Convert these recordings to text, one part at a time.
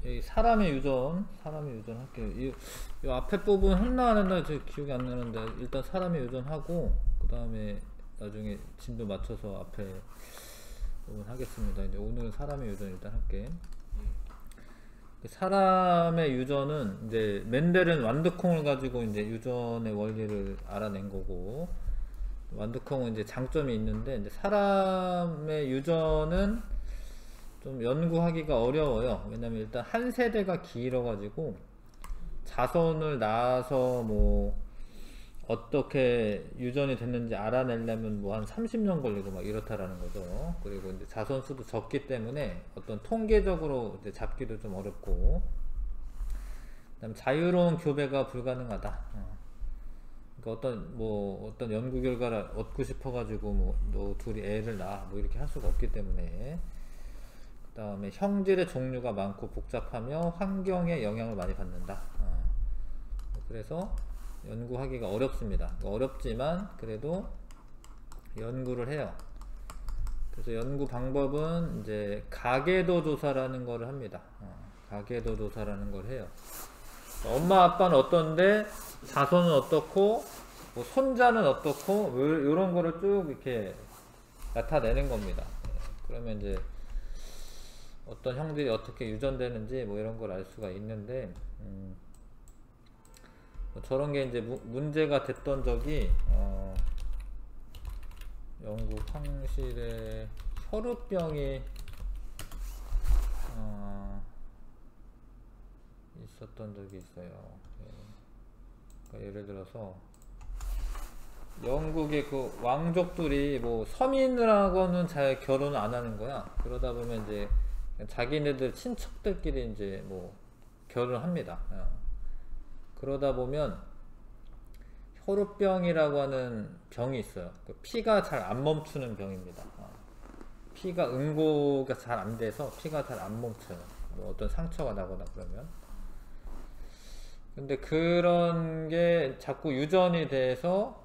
여기 사람의 유전 할게요. 이 앞에 부분 했나 안 했나 저 기억이 안 나는데 일단 사람의 유전 하고 그 다음에 나중에 진도 맞춰서 앞에 부분 하겠습니다. 이제 오늘은 사람의 유전 일단 할게. 사람의 유전은 이제 멘델은 완두콩을 가지고 이제 유전의 원리를 알아낸 거고, 완두콩은 이제 장점이 있는데 이제 사람의 유전은 좀 연구하기가 어려워요. 왜냐면 일단 한 세대가 길어 가지고 자손을 낳아서 뭐 어떻게 유전이 됐는지 알아내려면 뭐 한 30년 걸리고 막 이렇다라는 거죠. 그리고 이제 자손 수도 적기 때문에 어떤 통계적으로 이제 잡기도 좀 어렵고, 그다음에 자유로운 교배가 불가능하다. 그러니까 어떤 연구 결과를 얻고 싶어 가지고 뭐 너 둘이 애를 낳아 뭐 이렇게 할 수가 없기 때문에, 그 다음에 형질의 종류가 많고 복잡하며 환경에 영향을 많이 받는다. 그래서 연구하기가 어렵습니다. 어렵지만 그래도 연구를 해요. 그래서 연구 방법은 이제 가계도 조사라는 거를 합니다. 가계도 조사라는 걸 해요. 엄마 아빠는 어떤데 자손은 어떻고 뭐 손자는 어떻고 이런 거를 쭉 이렇게 나타내는 겁니다. 그러면 이제 어떤 형들이 어떻게 유전되는지 뭐 이런 걸 알 수가 있는데, 뭐 저런 게 이제 문제가 됐던 적이 영국 황실에 혈우병이 있었던 적이 있어요. 그러니까 예를 들어서 영국의 그 왕족들이 뭐 서민들하고는 잘 결혼을 안 하는 거야. 그러다 보면 이제 자기네들 친척들끼리 이제 뭐 결혼을 합니다. 그러다 보면 혈우병이라고 하는 병이 있어요. 피가 잘 안 멈추는 병입니다. 피가 응고가 잘 안 돼서 피가 잘 안 멈춰요. 뭐 어떤 상처가 나거나 그러면. 근데 그런 게 자꾸 유전이 돼서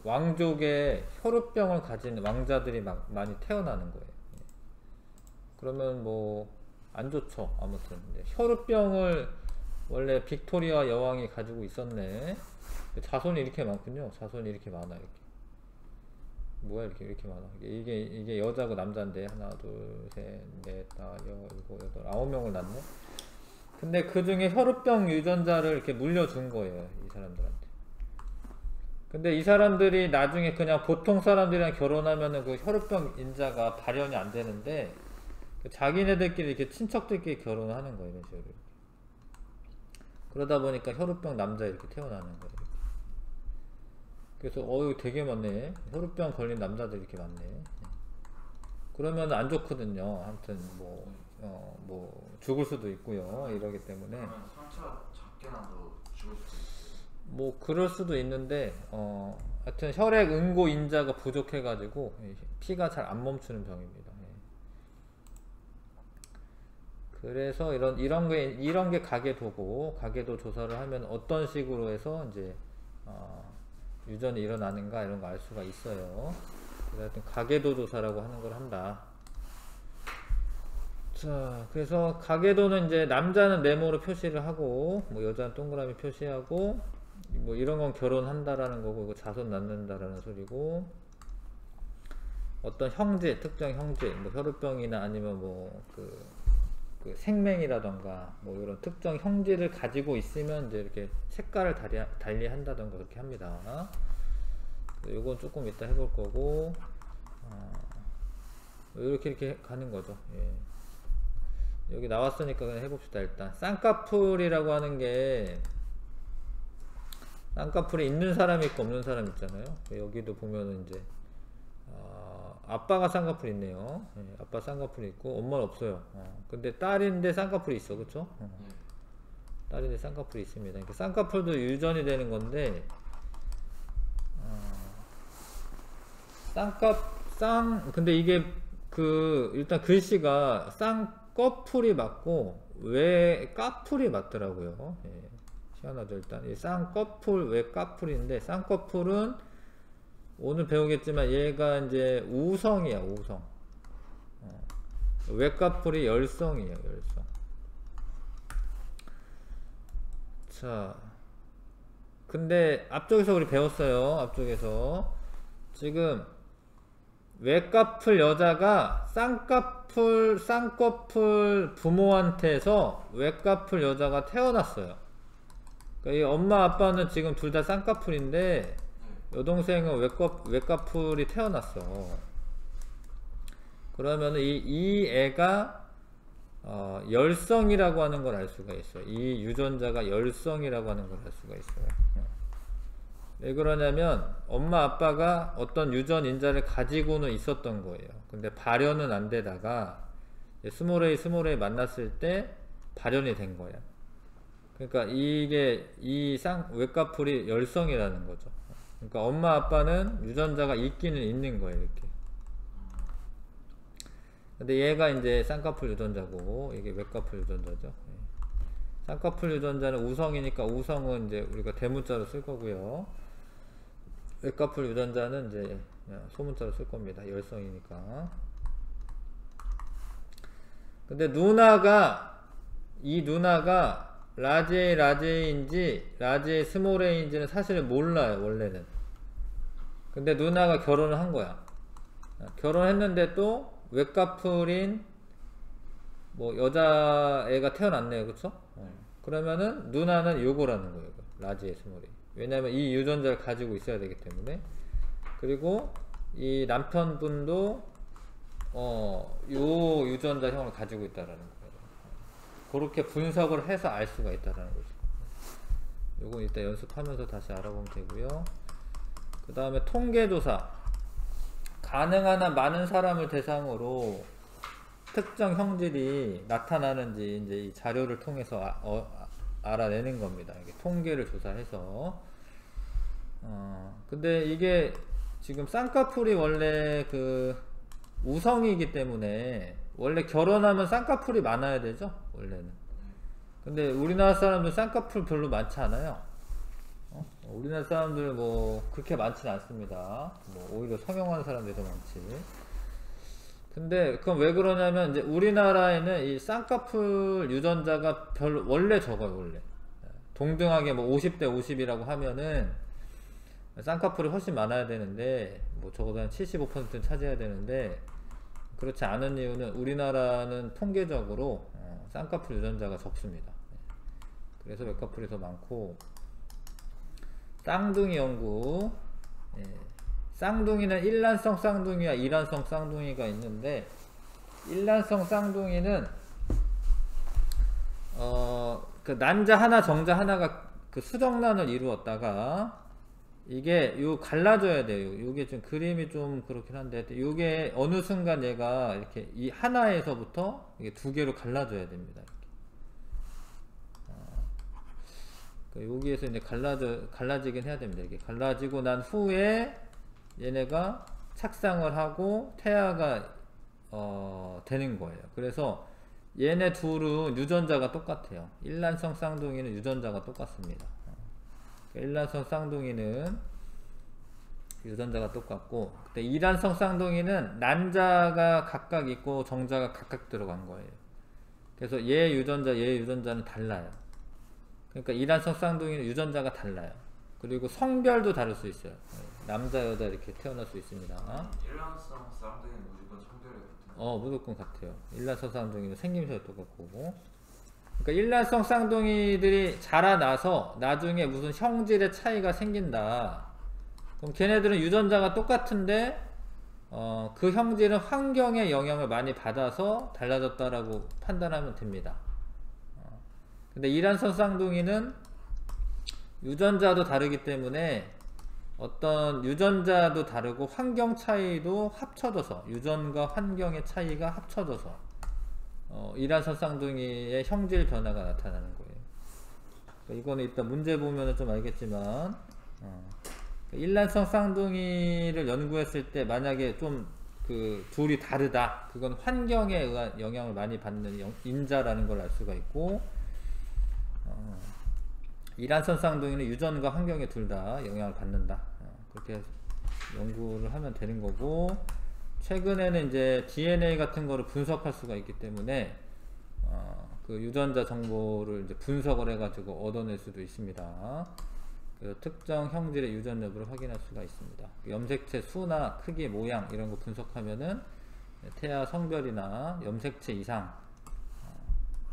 왕족의 혈우병을 가진 왕자들이 막 많이 태어나는 거예요. 그러면 뭐 안 좋죠. 아무튼 혈우병을 원래 빅토리아 여왕이 가지고 있었네. 자손이 이렇게 많군요. 자손이 이렇게 많아. 이렇게 뭐야, 이렇게 많아. 이게 여자고 남자인데 하나 둘셋넷 다 일곱 여덟 9명을 낳네. 근데 그 중에 혈우병 유전자를 이렇게 물려준 거예요, 이 사람들한테. 근데 이 사람들이 나중에 그냥 보통 사람들이랑 결혼하면은 그 혈우병 인자가 발현이 안 되는데, 자기네들끼리 이렇게 친척들끼리 결혼을 하는 거예요, 이런 식으로. 그러다 보니까 혈우병 남자 이렇게 태어나는 거예요. 그래서 되게 많네. 혈우병 걸린 남자들 이렇게 많네. 그러면 안 좋거든요. 아무튼 뭐 죽을 수도 있고요. 이러기 때문에. 상처가 작게 나도 죽을 수도 있어요. 뭐 그럴 수도 있는데 하여튼 혈액 응고 인자가 부족해가지고 피가 잘 안 멈추는 병입니다. 그래서 이런 게 가계도고, 가계도 조사를 하면 어떤 식으로 해서 이제 유전이 일어나는가 이런 거 알 수가 있어요. 그래서 가계도 조사라고 하는 걸 한다. 자, 그래서 가계도는 이제 남자는 네모로 표시를 하고, 뭐 여자는 동그라미 표시하고, 뭐 이런 건 결혼한다라는 거고, 이거 자손 낳는다라는 소리고, 어떤 형제, 특정 형제, 뭐 혈우병이나 아니면 뭐 그 생맹이라던가 뭐 이런 특정 형질을 가지고 있으면 이제 이렇게 색깔을 달리 한다던가 그렇게 합니다. 요건 조금 이따 해볼 거고, 이렇게 가는 거죠. 예. 여기 나왔으니까 그냥 해봅시다. 일단 쌍꺼풀이라고 하는 게, 쌍꺼풀이 있는 사람이 있고 없는 사람 있잖아요. 여기도 보면은 이제 아빠가 쌍꺼풀 있네요. 아빠 쌍꺼풀이 있고 엄마는 없어요. 근데 딸인데 쌍꺼풀이 있어, 그쵸? 딸인데 쌍꺼풀이 있습니다. 그러니까 쌍꺼풀도 유전이 되는 건데, 근데 이게 일단 글씨가 쌍꺼풀이 맞고 왜 까풀이 맞더라고요. 희한하죠. 일단 이 쌍꺼풀 왜 까풀인데, 쌍꺼풀은 오늘 배우겠지만 얘가 이제 우성이야, 우성. 외까풀이 열성이에요, 열성. 자, 근데 앞쪽에서 우리 배웠어요. 앞쪽에서 지금 외꺼풀 여자가 쌍꺼풀 부모한테서 외꺼풀 여자가 태어났어요. 그러니까 이 엄마 아빠는 지금 둘 다 쌍꺼풀인데 여동생은 외꺼풀이 태어났어. 그러면 이 애가 열성이라고 하는 걸 알 수가 있어요. 이 유전자가 열성이라고 하는 걸 알 수가 있어요. 왜 그러냐면 엄마 아빠가 어떤 유전 인자를 가지고는 있었던 거예요. 근데 발현은 안 되다가 스몰A 만났을 때 발현이 된 거야. 그러니까 이게 외꺼풀이 열성이라는 거죠. 그러니까 엄마 아빠는 유전자가 있기는 있는 거예요. 이렇게. 근데 얘가 이제 쌍꺼풀 유전자고 이게 외꺼풀 유전자죠. 쌍꺼풀 유전자는 우성이니까 우성은 이제 우리가 대문자로 쓸 거고요. 외꺼풀 유전자는 이제 소문자로 쓸 겁니다. 열성이니까. 근데 이 누나가 라지 A 스몰 A인지는 사실 몰라요. 원래는. 근데 누나가 결혼을 한 거야. 결혼했는데 또 외꺼풀인 뭐 여자애가 태어났네요. 그쵸? 그러면은 누나는 요거라는 거예요. 라지 A 스몰 A. 왜냐면 이 유전자를 가지고 있어야 되기 때문에. 그리고 이 남편분도 요 유전자형을 가지고 있다라는 거예요. 그렇게 분석을 해서 알 수가 있다라는 거죠. 요건 이따 연습하면서 다시 알아보면 되고요. 그 다음에 통계조사. 가능한 한 많은 사람을 대상으로 특정 형질이 나타나는지 이제 이 자료를 통해서 알아내는 겁니다. 이게 통계를 조사해서. 근데 이게 지금 쌍꺼풀이 원래 그 우성이기 때문에 원래 결혼하면 쌍꺼풀이 많아야 되죠, 원래는. 근데 우리나라 사람들 쌍꺼풀 별로 많지 않아요. 우리나라 사람들 뭐 그렇게 많지는 않습니다. 뭐 오히려 성형하는 사람들이 더 많지. 근데 그건 왜 그러냐면 이제 우리나라에는 이 쌍꺼풀 유전자가 원래 적어요. 원래 동등하게 뭐 50대 50이라고 하면은 쌍꺼풀이 훨씬 많아야 되는데 뭐 적어도 한 75%는 차지해야 되는데 그렇지 않은 이유는 우리나라는 통계적으로 쌍꺼풀 유전자가 적습니다. 그래서 외꺼풀이 더 많고. 쌍둥이 연구. 쌍둥이는 일란성 쌍둥이와 이란성 쌍둥이가 있는데 일란성 쌍둥이는 그 난자 하나 정자 하나가 그 수정란을 이루었다가 이게 갈라져야 돼요. 요게 좀 그림이 좀 그렇긴 한데 요게 어느 순간 얘가 이렇게 이 하나에서부터 이게 두 개로 갈라져야 됩니다. 여기에서 이제 갈라지긴 해야 됩니다. 이게 갈라지고 난 후에 얘네가 착상을 하고 태아가 되는 거예요. 그래서 얘네 둘은 유전자가 똑같아요. 일란성 쌍둥이는 유전자가 똑같습니다. 일란성 쌍둥이는 유전자가 똑같고, 근데 이란성 쌍둥이는 난자가 각각 있고 정자가 각각 들어간 거예요. 그래서 얘 유전자는 달라요. 그러니까 이란성 쌍둥이는 유전자가 달라요. 그리고 성별도 다를 수 있어요. 남자 여자 이렇게 태어날 수 있습니다. 일란성 쌍둥이는 무조건 성별이 같은 무조건 같아요. 일란성 쌍둥이는 생김새도 똑같고. 그러니까 일란성 쌍둥이들이 자라나서 나중에 무슨 형질의 차이가 생긴다. 그럼 걔네들은 유전자가 똑같은데 그 형질은 환경의 영향을 많이 받아서 달라졌다라고 판단하면 됩니다. 근데 이란성 쌍둥이는 유전자도 다르기 때문에 어떤 유전자도 다르고 환경 차이도 합쳐져서 유전과 환경의 차이가 합쳐져서 이란성 쌍둥이의 형질 변화가 나타나는 거예요. 그러니까 이거는 이따 문제 보면은 좀 알겠지만 일란성 쌍둥이를 연구했을 때 만약에 좀 그 둘이 다르다, 그건 환경에 의한 영향을 많이 받는 인자라는 걸 알 수가 있고, 이란성 쌍둥이는 유전과 환경에 둘 다 영향을 받는다. 그렇게 연구를 하면 되는 거고, 최근에는 이제 DNA 같은 거를 분석할 수가 있기 때문에 그 유전자 정보를 이제 분석을 해가지고 얻어낼 수도 있습니다. 그래서 특정 형질의 유전 여부를 확인할 수가 있습니다. 염색체 수나 크기, 모양 이런 거 분석하면은 태아 성별이나 염색체 이상,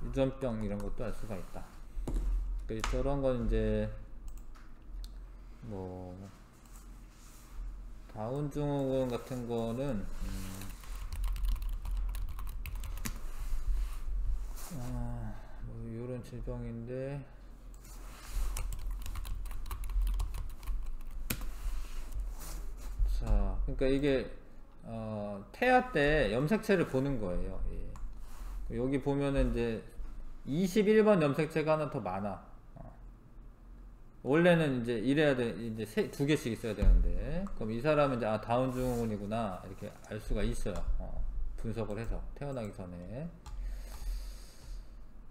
유전병 이런 것도 알 수가 있다. 저런 건 이제 뭐 다운 증후군 같은 거는 뭐 이런 질병인데 자, 그러니까 이게 태아 때 염색체를 보는 거예요. 예. 여기 보면은 이제 21번 염색체가 하나 더 많아. 원래는 이제 이래야 돼, 이제 두 개씩 있어야 되는데, 그럼 이 사람은 이제 다운 증후군이구나 이렇게 알 수가 있어요. 분석을 해서 태어나기 전에.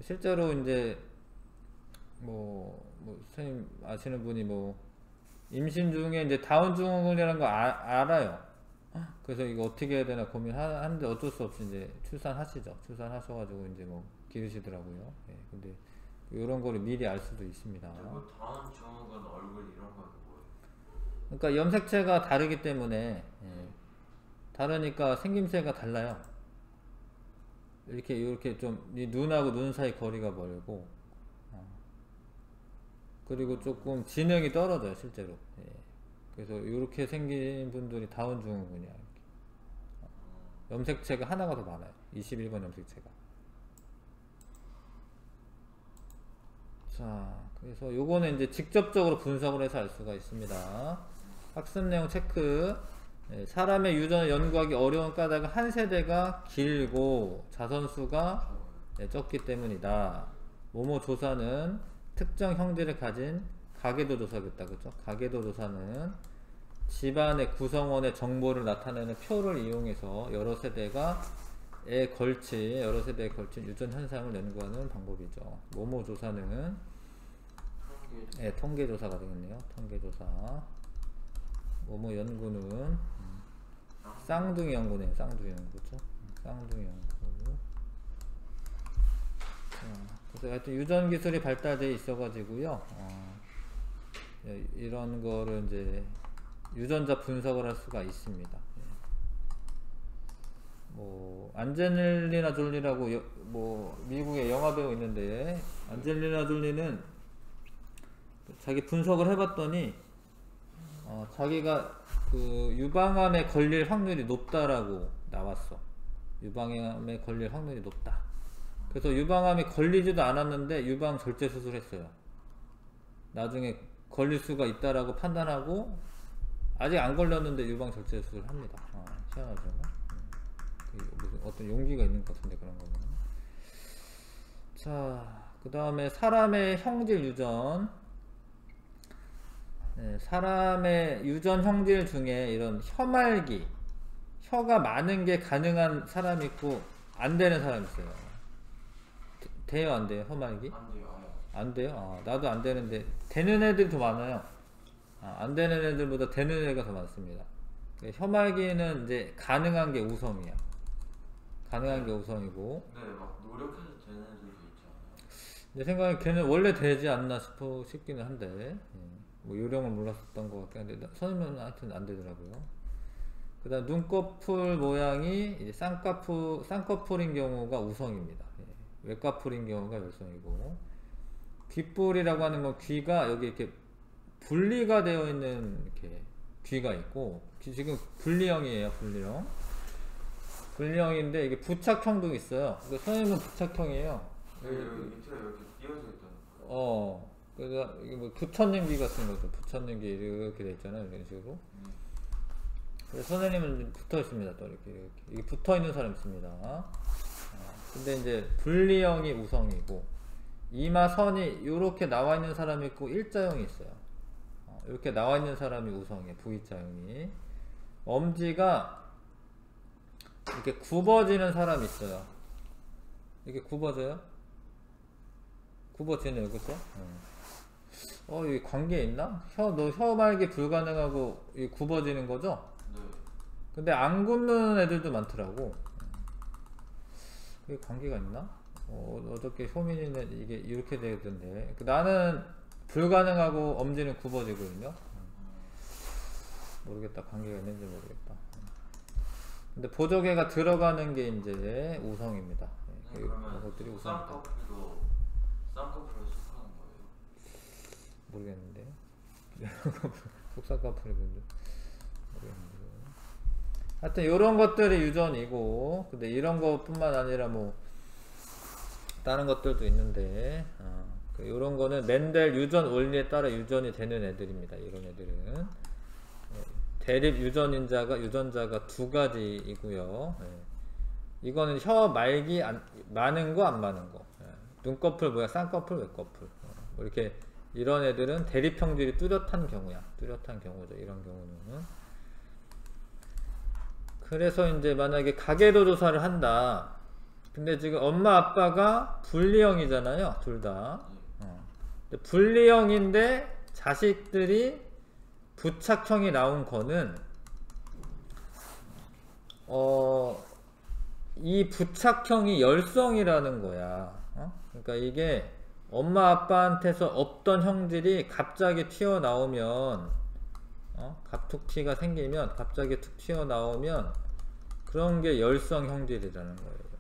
실제로 이제 뭐 선생님 아시는 분이 뭐 임신 중에 이제 다운 증후군이라는 거 알아요. 그래서 이거 어떻게 해야 되나 고민하는데 어쩔 수 없이 이제 출산하시죠. 출산하셔가지고 이제 뭐 기르시더라고요. 예, 근데 이런 거를 미리 알 수도 있습니다. 뭐 다운 증후군 얼굴 이런 건 뭐예요? 그러니까 염색체가 다르기 때문에 다르니까 생김새가 달라요. 이렇게 좀 이 눈하고 눈 사이 거리가 멀고 그리고 조금 지능이 떨어져요 실제로. 예. 그래서 이렇게 생긴 분들이 다운 증후군이야. 염색체가 하나가 더 많아요. 21번 염색체가. 자, 그래서 요거는 이제 직접적으로 분석을 해서 알 수가 있습니다. 학습 내용 체크. 사람의 유전을 연구하기 어려운 까닭은 한 세대가 길고 자선수가 적기 때문이다. 모모 조사는 특정 형질을 가진 가계도 조사겠다. 그죠? 가계도 조사는 집안의 구성원의 정보를 나타내는 표를 이용해서 여러 세대에 걸친 유전 현상을 연구하는 방법이죠. 모모 조사는 통계 조사가 되겠네요. 통계 조사. 모모 연구는 쌍둥이 연구네요. 쌍둥이 연구. 그죠? 쌍둥이 연구. 그래서 하여튼 유전 기술이 발달되어 있어가지고요. 이런 거를 이제 유전자 분석을 할 수가 있습니다. 뭐 안젤리나 졸리라고 뭐 미국의 영화 배우 있는데 안젤리나 졸리는 자기 분석을 해봤더니 자기가 그 유방암에 걸릴 확률이 높다라고 나왔어. 유방암에 걸릴 확률이 높다. 그래서 유방암이 걸리지도 않았는데 유방 절제 수술했어요. 나중에 걸릴 수가 있다라고 판단하고 아직 안 걸렸는데 유방 절제 수술 합니다. 희한하죠. 무슨 어떤 용기가 있는 것 같은데 그런 거는. 자, 그 다음에 사람의 형질 유전. 사람의 유전 형질 중에 이런 혀말기, 혀가 많은 게 가능한 사람이 있고 안 되는 사람이 있어요. 돼요, 안 돼요? 혀말기? 안 돼요. 안 돼요? 나도 안 되는데 되는 애들이 더 많아요. 안 되는 애들보다 되는 애가 더 많습니다. 혀말기는 이제 가능한 게 우성이야. 가능한 게 우성이고. 네, 막 노력해서 되는 애들도 있잖아요. 내 생각에 걔는 원래 되지 않나 싶기는 한데 뭐 요령을 몰랐었던 것 같긴 한데 선생님은 하여튼 안 되더라고요. 그 다음 눈꺼풀 모양이 이제 쌍꺼풀인 경우가 우성입니다. 외꺼풀인 경우가 열성이고, 귓불이라고 하는 건 귀가 여기 이렇게 분리가 되어 있는 이렇게 귀가 있고, 지금 분리형이에요. 분리형인데 이게 부착형도 있어요. 선생님은 부착형이에요. 여기 밑에 이렇게 띄어져 있다는 거예요. 그래서 이게 뭐 부처님 귀 같은 거죠. 부처님 귀 이렇게 돼 있잖아요. 이런 식으로. 그래서 선생님은 붙어 있습니다. 또 이렇게 이게 붙어 있는 사람 있습니다. 근데 이제 분리형이 우성이고, 이마 선이 이렇게 나와 있는 사람이 있고 일자형이 있어요. 이렇게 나와 있는 사람이 우성이에요. V자형이. 엄지가 이렇게 굽어지는 사람이 있어요. 이게 굽어져요? 굽어지네요. 그쵸? 이 관계 있나? 혀말기 불가능하고 이 굽어지는 거죠? 네. 근데 안 굽는 애들도 많더라고. 이게 관계가 있나? 어저께 효민이는 이게 이렇게 되던데 나는 불가능하고 엄지는 굽어지거든요. 모르겠다. 관계가 있는지 모르겠다. 근데 보조개가 들어가는 게 이제 우성입니다. 그러면 것들이 우성. 쌍꺼풀도 쌍꺼풀에 속하는 거예요? 모르겠는데. 속쌍꺼풀이 뭔지 모르겠는데. 하여튼 요런 것들이 유전이고, 근데 이런 것뿐만 아니라 뭐 다른 것들도 있는데, 요런 거는 멘델 유전 원리에 따라 유전이 되는 애들입니다. 이런 애들은 대립 유전자가 두 가지이고요. 이거는 혀 말기 많은 거 안 많은 거, 눈꺼풀 뭐야, 쌍꺼풀, 외꺼풀, 뭐 이렇게 이런 애들은 대립 형질이 뚜렷한 경우야. 뚜렷한 경우죠. 이런 경우는. 그래서 이제 만약에 가계도 조사를 한다. 근데 지금 엄마 아빠가 분리형이잖아요. 둘 다. 분리형인데 자식들이 부착형이 나온 거는 이 부착형이 열성이라는 거야. 그러니까 이게 엄마 아빠한테서 없던 형질이 갑자기 튀어나오면 갑툭튀가 생기면 갑자기 툭 튀어나오면 그런 게 열성 형질이라는 거예요.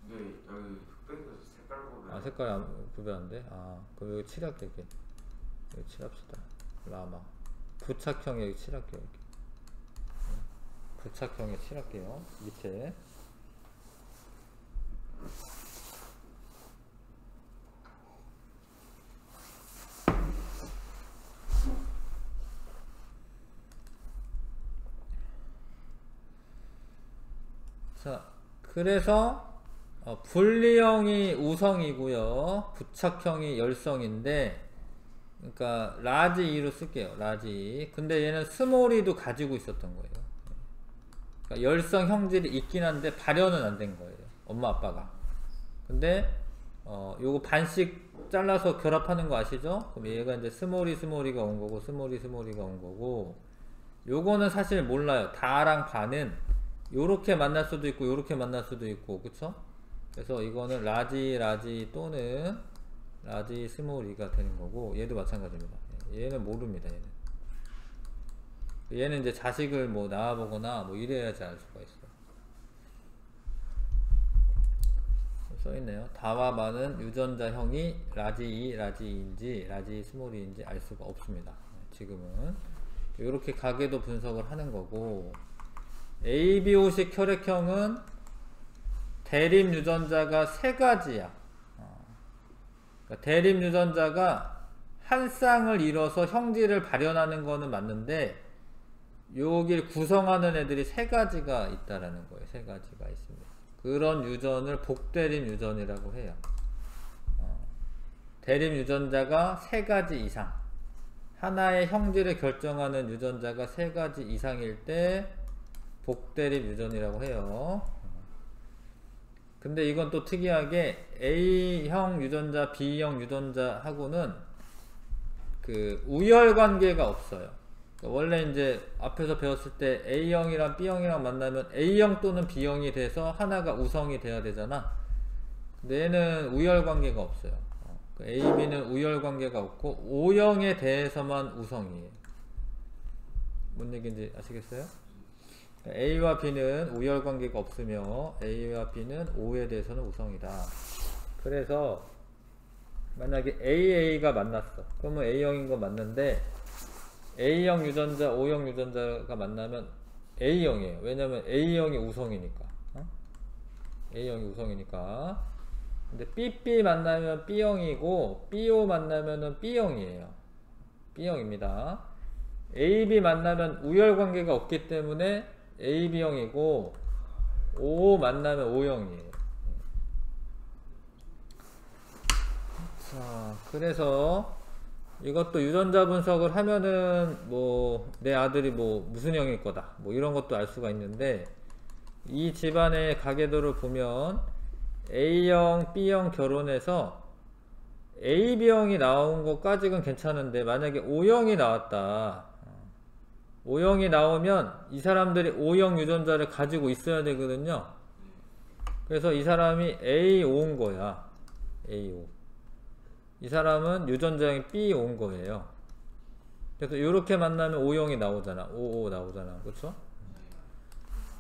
근데 여기 흑백에서 색깔 보면 색깔 구별한데? 그럼 여기 칠할게. 여기 칠합시다. 라마 부착형에 여기 칠할게요. 여기. 부착형에 칠할게요. 밑에. 자, 그래서 분리형이 우성이고요. 부착형이 열성인데, 그러니까 라지 2로 쓸게요. 라지 2. 근데 얘는 스몰 e도 가지고 있었던 거예요. 그러니까 열성 형질이 있긴 한데 발현은 안 된 거예요. 엄마 아빠가. 근데 요거 반씩 잘라서 결합하는 거 아시죠? 그럼 얘가 이제 스몰 e가 온 거고, 스몰 e가 온 거고, 요거는 사실 몰라요. 다랑 반은 요렇게 만날 수도 있고 요렇게 만날 수도 있고, 그쵸? 그래서 이거는 라지 또는 라지 스몰 e가 되는 거고, 얘도 마찬가지입니다. 얘는 모릅니다. 얘는 이제 자식을 뭐 낳아보거나 뭐 이래야지 알 수가 있어요. 써있네요. 다와 많은 유전자형이 라지 2, 라지 2인지 라지 스몰 e인지 알 수가 없습니다. 지금은 이렇게 가계도 분석을 하는 거고, ABO식 혈액형은 대립 유전자가 세 가지야. 그러니까 대립 유전자가 한 쌍을 이뤄서 형질을 발현하는 거는 맞는데, 여기를 구성하는 애들이 세 가지가 있다라는 거예요. 세 가지가 있습니다. 그런 유전을 복대립 유전이라고 해요. 대립 유전자가 세 가지 이상, 하나의 형질을 결정하는 유전자가 세 가지 이상일 때 복대립 유전이라고 해요. 근데 이건 또 특이하게 A형 유전자, B형 유전자하고는 그 우열 관계가 없어요. 그러니까 원래 이제 앞에서 배웠을 때 A형이랑 B형이랑 만나면 A형 또는 B형이 돼서 하나가 우성이 돼야 되잖아. 근데 얘는 우열 관계가 없어요. A, B는 우열 관계가 없고 O형에 대해서만 우성이에요. 뭔 얘기인지 아시겠어요? A와 B는 우열 관계가 없으며 A와 B는 O에 대해서는 우성이다. 그래서 만약에 AA가 만났어. 그러면 A형인 거 맞는데, A형 유전자, O형 유전자가 만나면 A형이에요. 왜냐면 A형이 우성이니까. A형이 우성이니까. 근데 BB 만나면 B형이고, BO 만나면은 B형이에요. B형입니다. AB 만나면 우열 관계가 없기 때문에 AB형이고, O 만나면 O형이에요. 자, 그래서 이것도 유전자 분석을 하면은 뭐 내 아들이 뭐 무슨 형일 거다 뭐 이런 것도 알 수가 있는데, 이 집안의 가계도를 보면 A형, B형 결혼해서 AB형이 나온 것까지는 괜찮은데, 만약에 O형이 나왔다. O형이 나오면 이 사람들이 O형 유전자를 가지고 있어야 되거든요. 그래서 이 사람이 A5인 거야. A5. 이 사람은 유전자형이 B5인 거예요. 그래서 이렇게 만나면 O형이 나오잖아. O 나오잖아. 그쵸?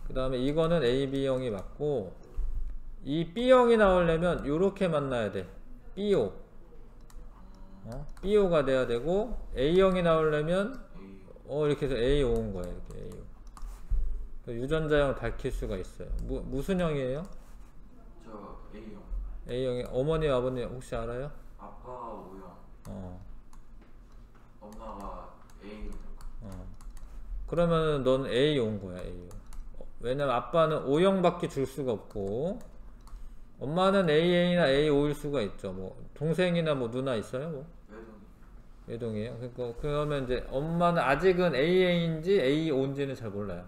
그 다음에 이거는 AB형이 맞고, 이 B형이 나오려면 이렇게 만나야 돼. B5. B5가 돼야 되고, A형이 나오려면 이렇게 해서 A5인 거야. 이렇게 A5. 유전자형을 밝힐 수가 있어요. 무슨 형이에요? 저 A형. A형이 어머니 아버님 혹시 알아요? 아빠가 O형. 엄마가 A형. 그러면 넌 A 온 거야. A. 왜냐면 아빠는 O형밖에 줄 수가 없고, 엄마는 AA나 A5일 수가 있죠. 뭐 동생이나 뭐 누나 있어요? 뭐 외동이에요. 그러니까 그러면 이제 엄마는 아직은 AA인지 A5인지는 잘 몰라요.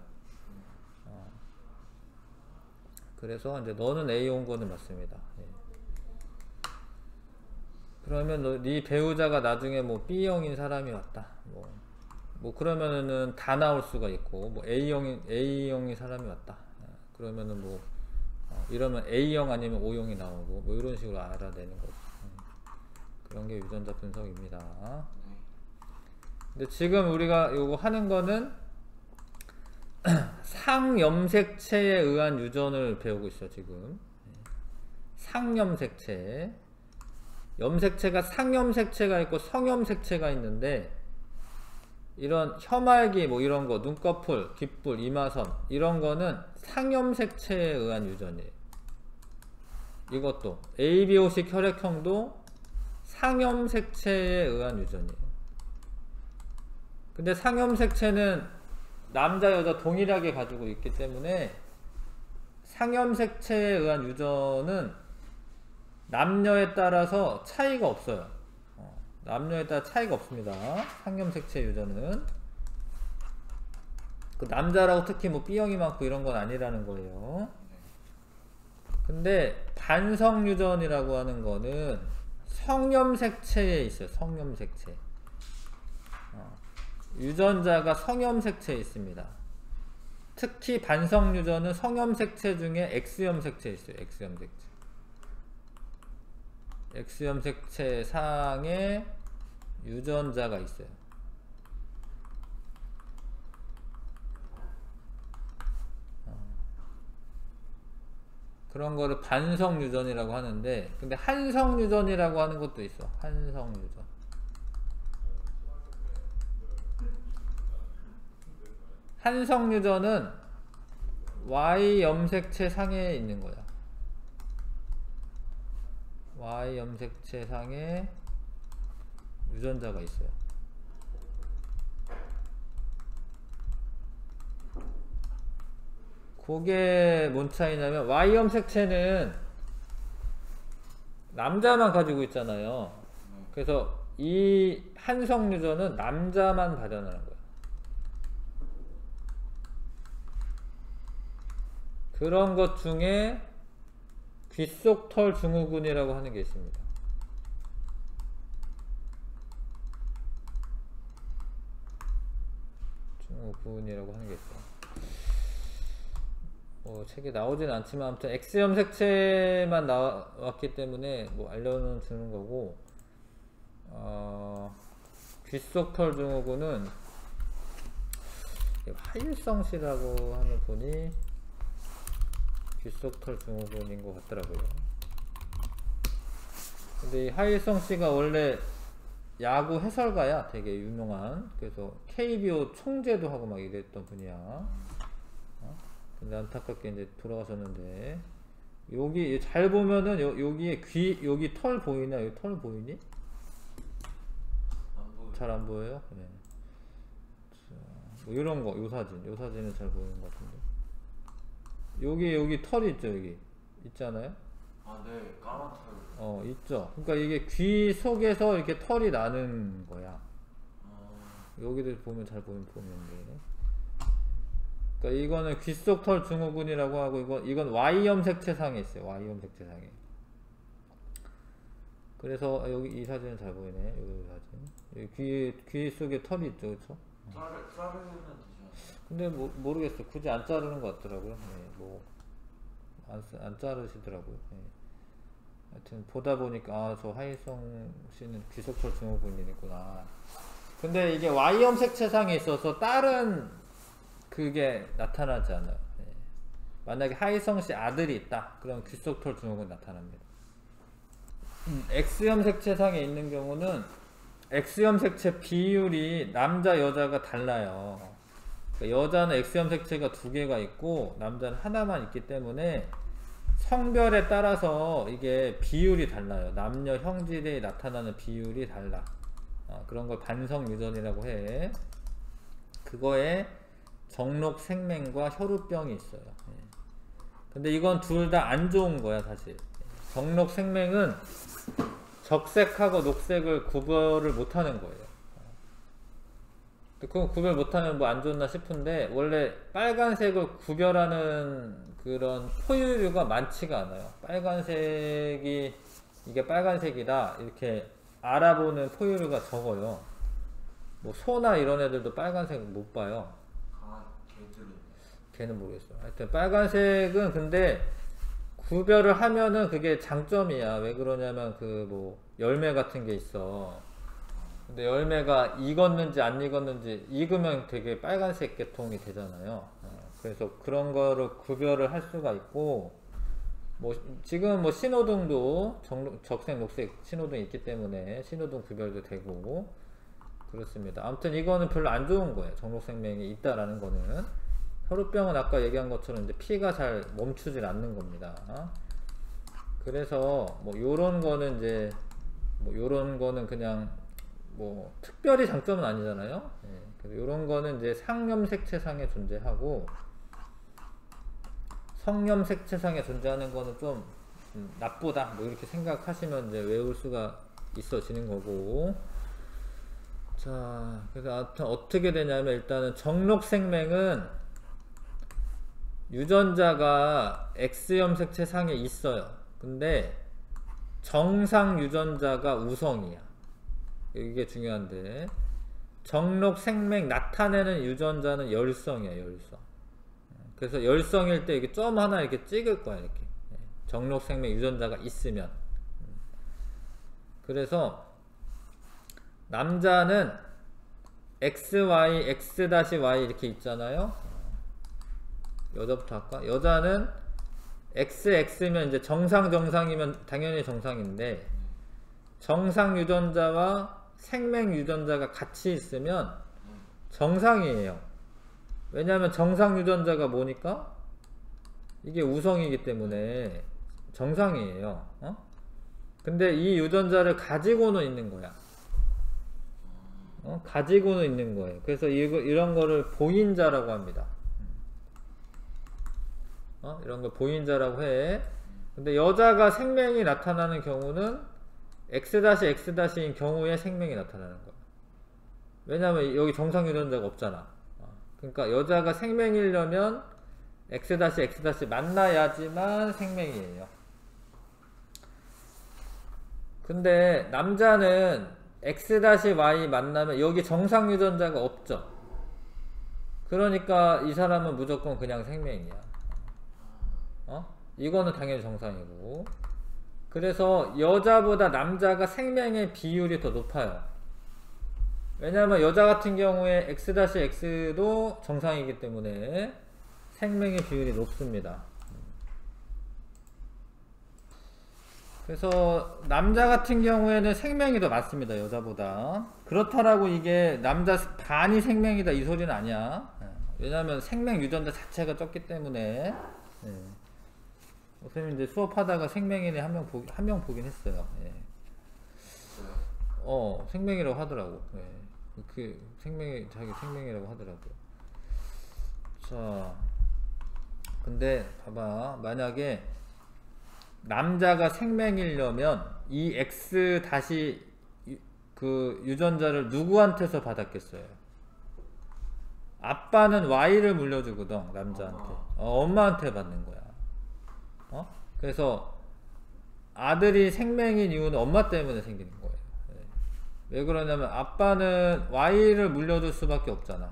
그래서 이제 너는 A 온 거는 맞습니다. 예. 그러면 네 배우자가 나중에 뭐 B형인 사람이 왔다. 뭐 그러면은 다 나올 수가 있고, 뭐 A형인 사람이 왔다. 그러면은 뭐 이러면 A형 아니면 O형이 나오고, 뭐 이런 식으로 알아내는 거죠. 그런 게 유전자 분석입니다. 근데 지금 우리가 요거 하는 거는 상염색체에 의한 유전을 배우고 있어 지금. 상염색체. 염색체가 상염색체가 있고 성염색체가 있는데, 이런 혐알기 뭐 이런 거, 눈꺼풀, 귓불, 이마선 이런 거는 상염색체에 의한 유전이에요. 이것도 ABO식 혈액형도 상염색체에 의한 유전이에요. 근데 상염색체는 남자 여자 동일하게 가지고 있기 때문에 상염색체에 의한 유전은 남녀에 따라서 차이가 없어요. 남녀에 따라 차이가 없습니다. 상염색체 유전은. 그 남자라고 특히 뭐 B형이 많고 이런 건 아니라는 거예요. 근데 반성 유전이라고 하는 거는 성염색체에 있어요. 성염색체. 유전자가 성염색체에 있습니다. 특히 반성 유전은 성염색체 중에 X염색체에 있어요. X염색체. X염색체 상에 유전자가 있어요. 그런 거를 반성 유전이라고 하는데, 근데 한성 유전이라고 하는 것도 있어. 한성 유전. 한성 유전은 Y 염색체 상에 있는 거야. Y 염색체 상에 유전자가 있어요. 그게 뭔 차이냐면, Y 염색체는 남자만 가지고 있잖아요. 그래서 이 한성 유전은 남자만 발현하는 거예요. 그런 것 중에 귓속털 증후군이라고 하는 게 있습니다. 증후군이라고 하는 게 있어요. 책에 나오진 않지만 아무튼 X염색체만 나왔기 때문에 뭐 알려는 주는 거고, 귓속털 증후군은 하일성 씨라고 하는 분이 귓속털 증후군인 것 같더라고요. 근데 이 하일성 씨가 원래 야구 해설가야. 되게 유명한. 그래서 KBO 총재도 하고 막 이랬던 분이야. 근데 안타깝게 이제 돌아가셨는데, 여기 잘 보면은 여기에 여기 털 보이나? 여기 털 보이니? 잘 안 보여요? 네. 뭐 이런 거, 요 사진은 잘 보이는 것 같은데. 여기 털이 있죠, 여기. 있잖아요? 아, 네, 까만 털. 있죠. 그러니까 이게 귀 속에서 이렇게 털이 나는 거야. 여기도 보면 잘 보면 돼. 그러니까 이거는 귓속털 증후군이라고 하고, 이건 Y염색체 상에 있어요. Y염색체 상에. 그래서 여기 이 사진은 잘 보이네. 여기 사진. 귀 속에 털이 있죠, 그렇죠? 자르면 되지 않아요? 근데 모르겠어. 굳이 안 자르는 것 같더라고요. 네, 뭐 안 자르시더라고요. 예. 하여튼 보다 보니까 아, 저 하이성 씨는 귀속털 증후군이구나. 근데 이게 Y형 색채상에 있어서 다른 그게 나타나지 않아요. 예. 만약에 하이성 씨 아들이 있다, 그럼 귀속털 증후군 나타납니다. X형 색채상에 있는 경우는 X형 색채 비율이 남자 여자가 달라요. 그러니까 여자는 X형 색채가 2개가 있고 남자는 하나만 있기 때문에 성별에 따라서 이게 비율이 달라요. 남녀 형질이 나타나는 비율이 달라. 그런 걸 반성유전이라고 해. 그거에 정록 생맹과 혈우병이 있어요. 근데 이건 둘 다 안 좋은 거야, 사실. 정록 생맹은 적색하고 녹색을 구별을 못하는 거예요. 그건 구별 못하면 뭐 안 좋나 싶은데, 원래 빨간색을 구별하는 그런 포유류가 많지가 않아요. 빨간색이 이게 빨간색이다 이렇게 알아보는 포유류가 적어요. 뭐 소나 이런 애들도 빨간색 못 봐요. 걔는 모르겠어요. 하여튼 빨간색은 근데 구별을 하면은 그게 장점이야. 왜 그러냐면 그 뭐 열매 같은 게 있어. 근데 열매가 익었는지 안 익었는지 익으면 되게 빨간색 계통이 되잖아요. 그래서 그런 거를 구별을 할 수가 있고, 뭐 지금 뭐 신호등도 적색 녹색 신호등이 있기 때문에 신호등 구별도 되고 그렇습니다. 아무튼 이거는 별로 안 좋은 거예요. 정록생명이 있다라는 거는. 혈우병은 아까 얘기한 것처럼 이제 피가 잘 멈추질 않는 겁니다. 그래서 뭐 요런 거는 이제 뭐 요런 거는 그냥 뭐 특별히 장점은 아니잖아요. 예, 그래서 요런 거는 이제 상염색채상에 존재하고, 성염색채상에 존재하는 거는 좀 나쁘다 뭐 이렇게 생각하시면 이제 외울 수가 있어지는 거고. 자, 그래서 하여튼 어떻게 되냐면 일단은 정록생맹은 유전자가 X염색채상에 있어요. 근데 정상 유전자가 우성이야. 이게 중요한데, 정록생맹 나타내는 유전자는 열성이야, 열성. 그래서 열성일 때 이렇게 점 하나 이렇게 찍을 거야, 이렇게. 정록생맹 유전자가 있으면. 그래서 남자는 XY, X-Y 이렇게 있잖아요. 여자부터 할까? 여자는 XX,면 이제 정상이면 당연히 정상인데, 정상 유전자와 생맹 유전자가 같이 있으면 정상이에요. 왜냐하면 정상 유전자가 뭐니까? 이게 우성이기 때문에 정상이에요. 근데 이 유전자를 가지고는 있는 거야. 가지고는 있는 거예요. 그래서 이런 거를 보인자라고 합니다. 이런 걸 보인자라고 해. 근데 여자가 생명이 나타나는 경우는 X-X인 경우에 생명이 나타나는 거야. 왜냐면 여기 정상 유전자가 없잖아. 그러니까 여자가 생명이려면 X-X 만나야지만 생명이에요. 근데 남자는 X-Y 만나면 여기 정상 유전자가 없죠. 그러니까 이 사람은 무조건 그냥 생명이야. 이거는 당연히 정상이고. 그래서 여자보다 남자가 생명의 비율이 더 높아요. 왜냐하면 여자 같은 경우에 X-X도 정상이기 때문에 생명의 비율이 높습니다. 그래서 남자 같은 경우에는 생명이 더 많습니다, 여자보다. 그렇다라고 이게 남자 반이 생명이다 이 소리는 아니야. 왜냐하면 생명 유전자 자체가 적기 때문에. 선생님 이제 수업하다가 생명인에 한 명 보긴 했어요. 생명이라고 하더라고. 그 자기 생명이라고 하더라고요. 자, 근데 봐봐, 만약에 남자가 생명이려면 이 X 다시 그 유전자를 누구한테서 받았겠어요? 아빠는 Y를 물려주거든, 남자한테. 엄마한테 받는 거야. 그래서 아들이 생명인 이유는 엄마 때문에 생기는 거예요. 왜 그러냐면 아빠는 Y를 물려줄 수밖에 없잖아.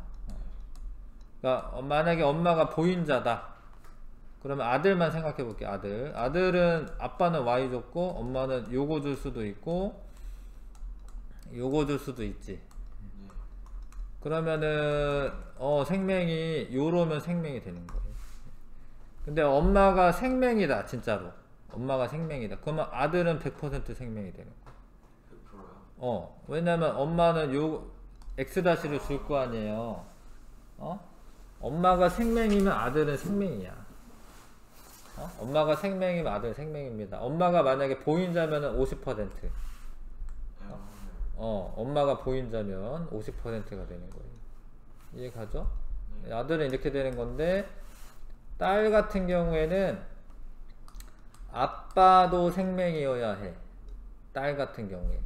그러니까 만약에 엄마가 보인자다, 그러면 아들만 생각해 볼게요. 아들은 아빠는 Y 줬고 엄마는 요거 줄 수도 있고 요거 줄 수도 있지. 네. 그러면은 생명이 요러면 생명이 되는 거예요. 근데 엄마가 생명이다 진짜로. 엄마가 생명이다. 그러면 아들은 100% 생명이 되는 거예요. 100%요? 왜냐면 엄마는 요 X-를 줄 거 아니에요. 엄마가 생명이면 아들은 생명이야. 엄마가 생명이면 아들은 생명입니다. 엄마가 만약에 보인자면은 50%. 엄마가 보인자면 50%가 되는 거예요. 이해가죠? 네. 아들은 이렇게 되는 건데, 딸 같은 경우에는 아빠도 생명이어야 해. 딸 같은 경우에.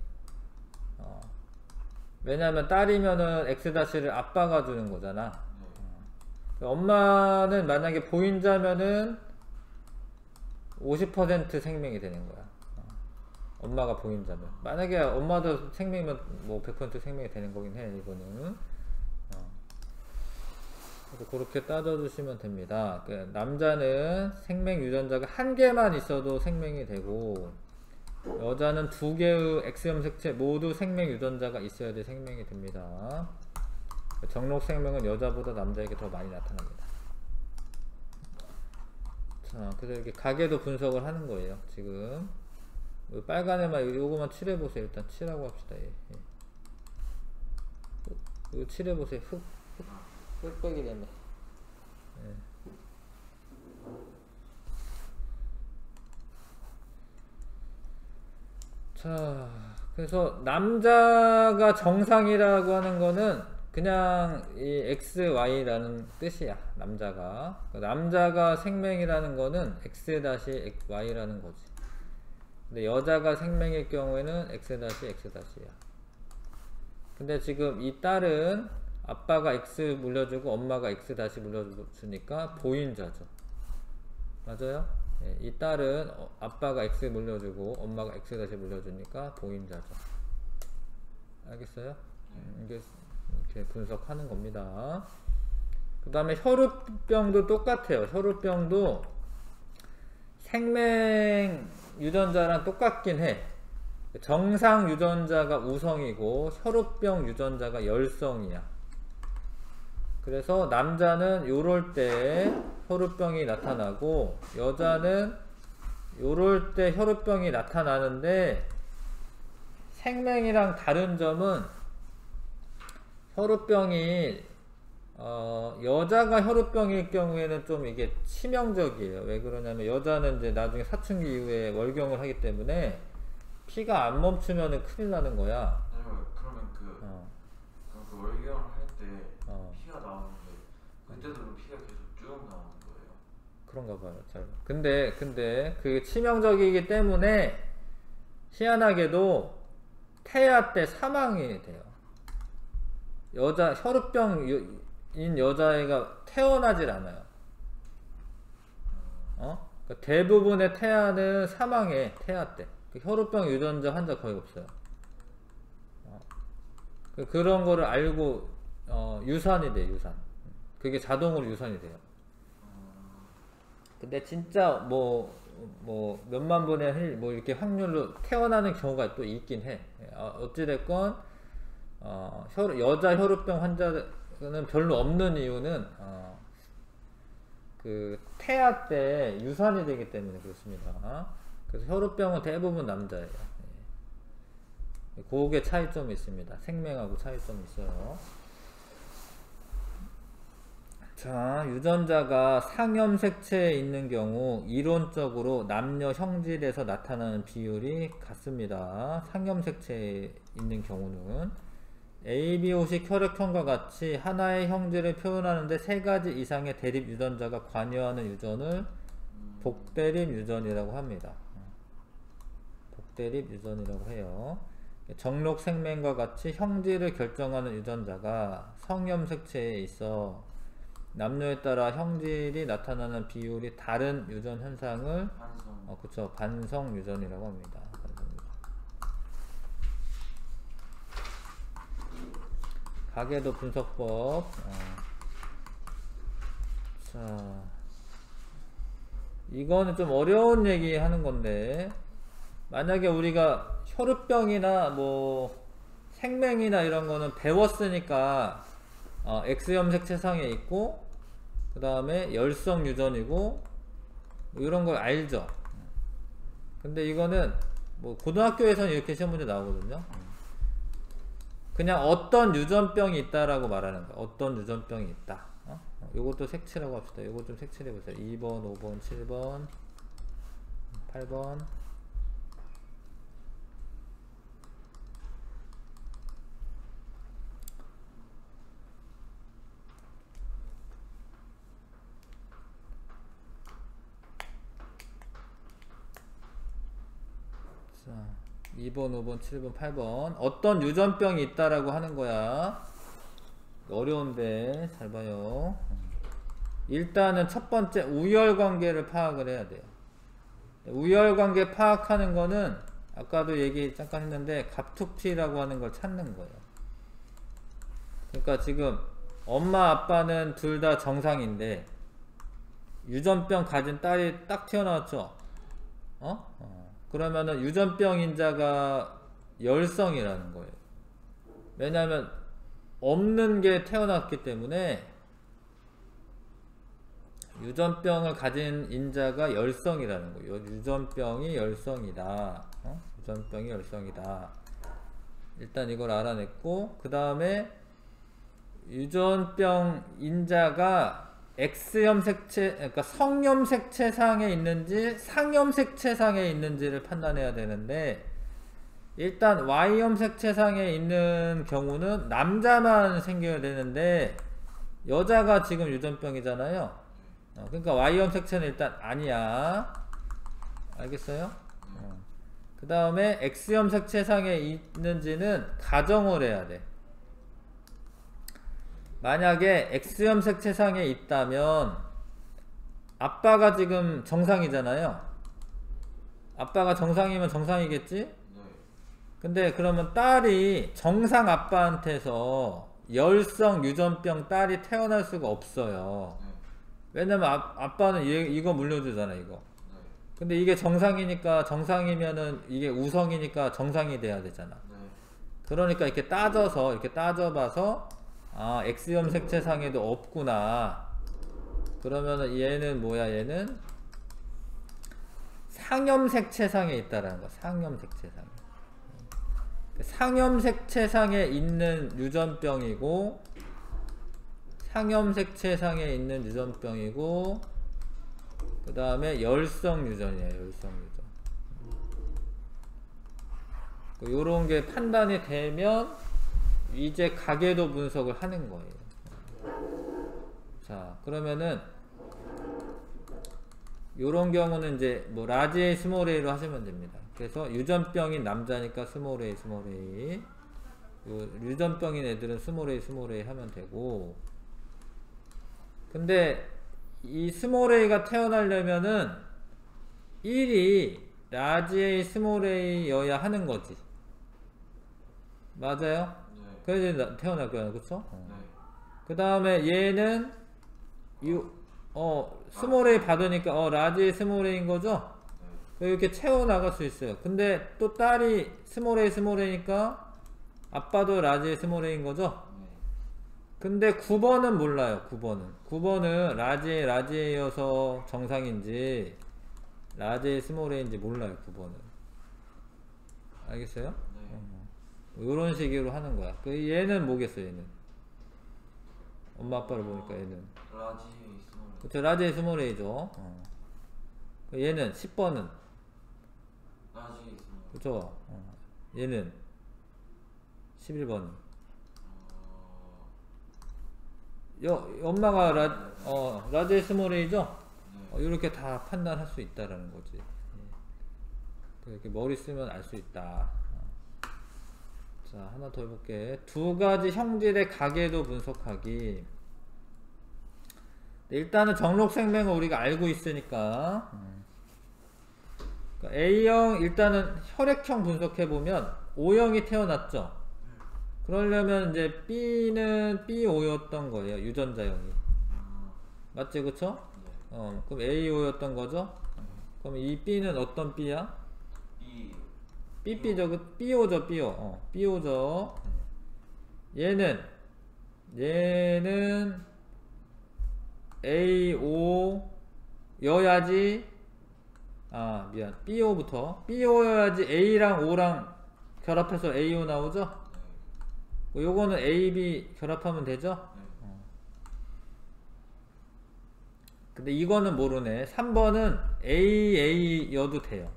왜냐면 딸이면은 X-를 아빠가 주는 거잖아. 엄마는 만약에 보인자면은 50% 생명이 되는 거야. 엄마가 보인자면. 만약에 엄마도 생명이면 뭐 100% 생명이 되는 거긴 해, 이거는. 그래서 그렇게 따져주시면 됩니다. 남자는 생명 유전자가 한 개만 있어도 생명이 되고, 여자는 두 개의 X형 색채 모두 생명 유전자가 있어야 돼 생명이 됩니다. 정록 생명은 여자보다 남자에게 더 많이 나타납니다. 자, 그래서 이렇게 가계도 분석을 하는 거예요. 지금 빨간에만 요거만 칠해보세요. 일단 칠하고 합시다. 이거 칠해보세요. 흑백이 되네. 자, 그래서 남자가 정상이라고 하는 거는 그냥 이 XY라는 뜻이야. 남자가 생명이라는 거는 X-Y라는 거지. 근데 여자가 생명일 경우에는 X-X야. 근데 지금 이 딸은 아빠가 X 물려주고 엄마가 X 물려주니까 보인자죠. 맞아요? 이 딸은 아빠가 X 물려주고 엄마가 X 물려주니까 보인자죠. 알겠어요? 이렇게 분석하는 겁니다. 그 다음에 혈우병도 똑같아요. 혈우병도 생명 유전자랑 똑같긴 해. 정상 유전자가 우성이고 혈우병 유전자가 열성이야. 그래서 남자는 요럴 때 혈우병이 나타나고 여자는 요럴 때 혈우병이 나타나는데, 생명이랑 다른 점은 혈우병이 여자가 혈우병일 경우에는 좀 이게 치명적이에요. 왜 그러냐면 여자는 이제 나중에 사춘기 이후에 월경을 하기 때문에 피가 안 멈추면은 큰일 나는 거야. 그러면 그 월경을 할 때 피가 나오는데 그때도 피가 계속 쭉 나오는 거예요? 그런가 봐요. 잘. 근데 그게 치명적이기 때문에 희한하게도 태아 때 사망이 돼요. 혈우병인 여자애가 태어나질 않아요. 그러니까 대부분의 태아는 사망해. 태아 때. 혈우병 유전자 환자 거의 없어요. 그런 거를 알고 유산이 돼. 유산. 그게 자동으로 유산이 돼요. 근데 진짜 몇만 분의 뭐 이렇게 확률로 태어나는 경우가 또 있긴 해. 어찌됐건 여자 혈우병 환자는 별로 없는 이유는 그 태아 때 유산이 되기 때문에 그렇습니다. 그래서 혈우병은 대부분 남자예요. 그게 차이점이 있습니다. 생명하고 차이점이 있어요. 자, 유전자가 상염색체에 있는 경우 이론적으로 남녀 형질에서 나타나는 비율이 같습니다. 상염색체에 있는 경우는 ABO식 혈액형과 같이 하나의 형질을 표현하는데 3가지 이상의 대립 유전자가 관여하는 유전을 복대립 유전이라고 합니다. 복대립 유전이라고 해요. 정록 생명과 같이 형질을 결정하는 유전자가 성염색체에 있어 남녀에 따라 형질이 나타나는 비율이 다른 유전 현상을 반성 유전이라고 합니다. 가계도 분석법. 자, 이거는 좀 어려운 얘기 하는 건데, 만약에 우리가 혈우병이나 뭐 생맹이나 이런 거는 배웠으니까 X염 색채상에 있고 그 다음에 열성 유전이고 뭐 이런 걸 알죠. 근데 이거는 뭐 고등학교에서는 이렇게 시험 문제 나오거든요. 그냥 어떤 유전병이 있다라고 말하는 거야. 어떤 유전병이 있다. 요것도 색칠하고 합시다. 요것 좀 색칠해 보세요. 2번, 5번, 7번, 8번. 자, 2번, 5번, 7번, 8번. 어떤 유전병이 있다라고 하는 거야. 어려운데 잘 봐요. 일단은 첫 번째 우열관계를 파악을 해야 돼요. 우열관계 파악하는 거는 아까도 얘기 잠깐 했는데 갑툭튀라고 하는 걸 찾는 거예요. 그러니까 지금 엄마 아빠는 둘 다 정상인데 유전병 가진 딸이 딱 튀어나왔죠. 그러면은 유전병 인자가 열성이라는 거예요. 왜냐하면 없는 게 태어났기 때문에 유전병을 가진 인자가 열성이라는 거예요. 유전병이 열성이다. 유전병이 열성이다. 일단 이걸 알아냈고, 그 다음에 유전병 인자가 X염 색채, 그러니까 성염 색채상에 있는지 상염 색채상에 있는지를 판단해야 되는데, 일단 Y염 색채상에 있는 경우는 남자만 생겨야 되는데 여자가 지금 유전병이잖아요. 그러니까 Y염 색채는 일단 아니야. 알겠어요? 그 다음에 X염 색채상에 있는지는 가정을 해야 돼. 만약에 X염 색채상에 있다면 아빠가 지금 정상이잖아요. 아빠가 정상이면 정상이겠지? 근데 그러면 딸이 정상 아빠한테서 열성 유전병 딸이 태어날 수가 없어요. 왜냐면 아빠는 이거 물려주잖아, 이거. 근데 이게 정상이니까, 정상이면은 이게 우성이니까 정상이 돼야 되잖아. 그러니까 이렇게 따져서, 이렇게 따져봐서 아, X염 색채상에도 없구나. 그러면은 얘는 뭐야? 얘는 상염 색채상에 있다라는 거야. 상염 색채상에. 상염 색채상에 있는 유전병이고, 상염 색채상에 있는 유전병이고, 그 다음에 열성 유전이에요. 열성 유전. 요런 게 판단이 되면 이제 가계도 분석을 하는 거예요. 자, 그러면은 요런 경우는 이제 뭐 라지 A, 스몰 A로 하시면 됩니다. 그래서 유전병인 남자니까 스몰 A, 스몰 A. 유전병인 애들은 스몰 A, 스몰 A 하면 되고. 근데 이 스몰 A가 태어나려면은 1이 라지 A, 스몰 A여야 하는 거지. 맞아요? 네. 그래서 태어날 거야, 그쵸? 네. 그 다음에 얘는 스몰 A 받으니까 라지 A, 스몰 A인 거죠? 이렇게 채워나갈 수 있어요. 근데 또 딸이 스몰 A, 스몰 A니까 아빠도 라지 A, 스몰 A인 거죠? 근데 9번은 몰라요. 9번은 라지 A, 라지 A여서 정상인지 라지 A, 스몰 A인지 몰라요. 9번은. 알겠어요? 요런 식으로 하는 거야. 얘는 뭐겠어, 얘는? 엄마 아빠를 보니까 얘는 라지 스몰. 그쵸, 라지 A, 스몰 A죠. 얘는 10번은 라지 스몰. 그쵸? 얘는 11번은 엄마가 라지 A, 스몰 A죠? 이렇게 다 판단할 수 있다라는 거지. 이렇게 머리 쓰면 알 수 있다. 자, 하나 더 해볼게. 두 가지 형질의 가계도 분석하기. 일단은 정록생명을 우리가 알고 있으니까 그러니까 A형 일단은 혈액형 분석해보면 O형이 태어났죠. 그러려면 이제 B는 B5였던 거예요. 유전자형이. 맞지, 그쵸? 그럼 AO였던 거죠? 그럼 이 B는 어떤 B야? BB죠, BO죠, BO. BO죠. 얘는 AO 여야지. 미안. BO부터. BO여야지 A랑 O랑 결합해서 AO 나오죠? 요거는 AB 결합하면 되죠? 근데 이거는 모르네. 3번은 AA여도 돼요.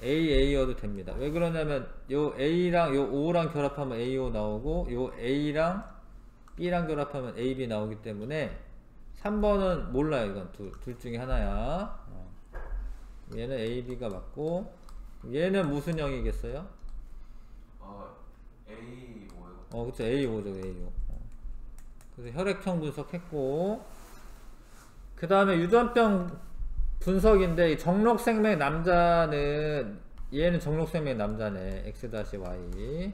AA여도 됩니다. 왜 그러냐면 요 A랑 요 O랑 결합하면 AO 나오고 요 A랑 B랑 결합하면 AB 나오기 때문에 3번은 몰라요. 이건 둘 중에 하나야. 얘는 AB가 맞고 얘는 무슨 형이겠어요? A5요. 그쵸. A5죠. A5. 그래서 혈액형 분석했고 그 다음에 유전병 분석인데 정록생명 남자는 얘는 정록생명 남자네. X-Y.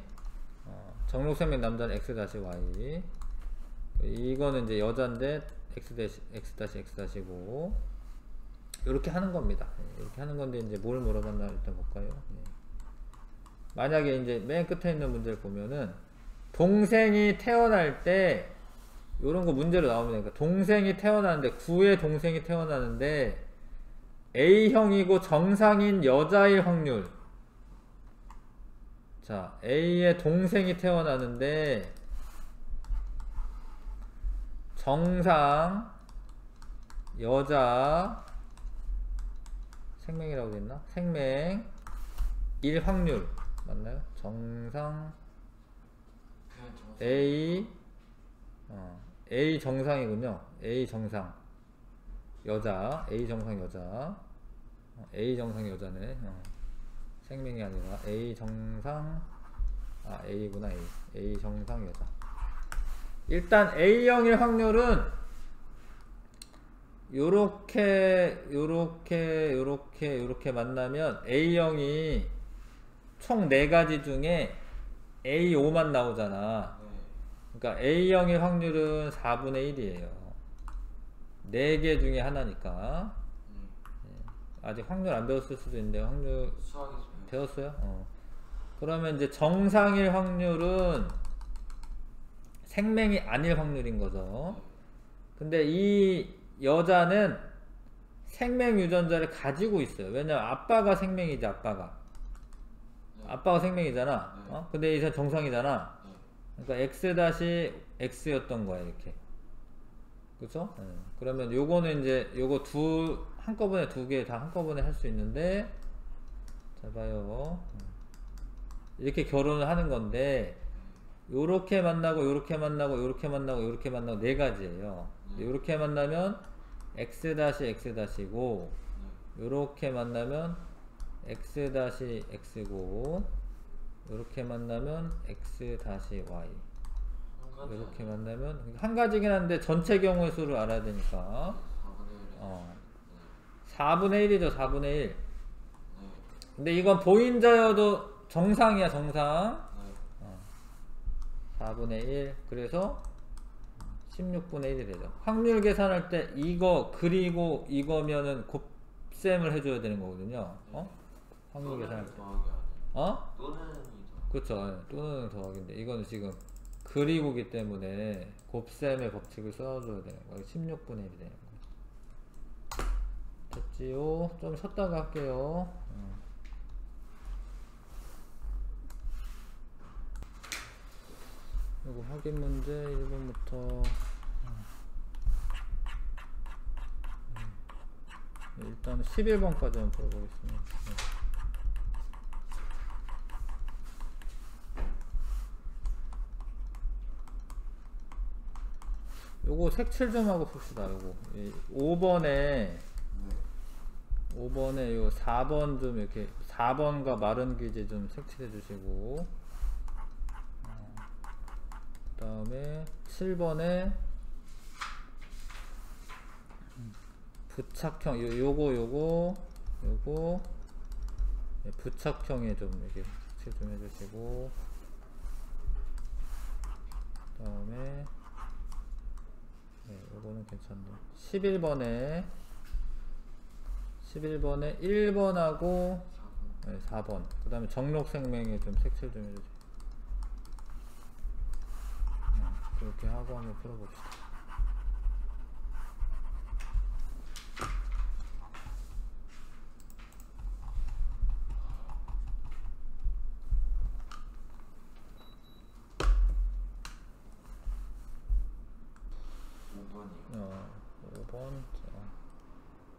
정록생명 남자는 X-Y. 이거는 이제 여잔데 X-X고 이렇게 하는 겁니다. 이렇게 하는 건데 이제 뭘 물어봤나 일단 볼까요? 만약에 이제 맨 끝에 있는 문제를 보면은 동생이 태어날 때 요런 거 문제로 나오면 되니까 동생이 태어나는데 9의 동생이 태어나는데 A형이고 정상인 여자일 확률. 자, A의 동생이 태어나는데 정상 여자 생명이라고 됐나? 생명 일 확률 맞나요? 정상 A A 정상이군요. A 정상 여자 A 정상 여자 A 정상 여자네. 생명이 아니라 A 정상 A구나. A 정상 여자. 일단 A형일 확률은 요렇게 만나면 A형이 총 4가지 중에 A5만 나오잖아. 그러니까 A형일 확률은 4분의 1이에요. 4개 중에 하나니까. 아직 확률 안 배웠을 수도 있는데 확률 배웠어요? 그러면 이제 정상일 확률은 생명이 아닐 확률인 거죠. 근데 이 여자는 생명 유전자를 가지고 있어요. 왜냐면 아빠가 생명이지. 아빠가 생명이잖아. 근데 이 사람 정상이잖아. 그러니까 X-X였던 거야. 이렇게. 그쵸? 그러면 요거는 이제 요거 한꺼번에 2개 다 한꺼번에 할 수 있는데 잘 봐요. 이렇게 결혼을 하는 건데 요렇게 만나고 요렇게 만나고 요렇게 만나고 요렇게 만나고 4가지예요. 요렇게 만나면 X-X고 요렇게 만나면 X-X고 요렇게 만나면 X-Y 이렇게 만나면 한 가지긴 한데 전체 경우의 수를 알아야 되니까 4분의 1이죠. 4분의 1. 근데 이건 보인자여도 정상이야. 정상. 4분의 1. 그래서 16분의 1이 되죠. 확률 계산할 때 이거 그리고 이거면은 곱셈을 해줘야 되는 거거든요. 확률 계산할 때. 그쵸. 또는 더하기인데 이거는 지금 그리고기 때문에 곱셈의 법칙을 써줘야 되는 거예요. 16분의 1이 되는 거예요. 됐지요? 좀 쉬었다가 할게요. 이거 확인 문제 1번부터 일단 11번까지 한번 풀어보겠습니다. 요거 색칠 좀 하고 풉시다. 요거 5번에 요 4번 좀 이렇게 4번과 마른 기재 좀 색칠해 주시고 그 다음에 7번에 부착형 요거 부착형에 좀 이렇게 색칠 좀 해주시고 그 다음에 요거는 괜찮네. 11번에 1번하고 4번. 그 다음에 정록생명에 좀 색칠 좀 해주세요. 그렇게 하고 한번 풀어봅시다.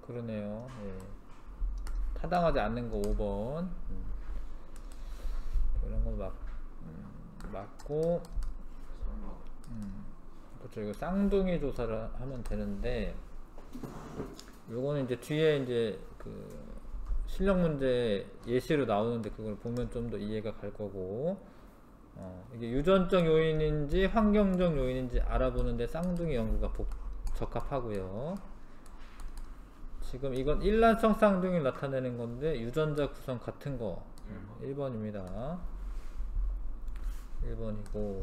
그러네요. 예. 타당하지 않는 거 5번. 이런 거 맞고. 그렇죠. 이거 쌍둥이 조사를 하면 되는데, 요거는 이제 뒤에 이제 그 실력 문제 예시로 나오는데 그걸 보면 좀 더 이해가 갈 거고, 이게 유전적 요인인지 환경적 요인인지 알아보는데 쌍둥이 연구가 적합하고요. 지금 이건 일란성 쌍둥이를 나타내는 건데 유전자 구성 같은 거 1번입니다. 1번이고,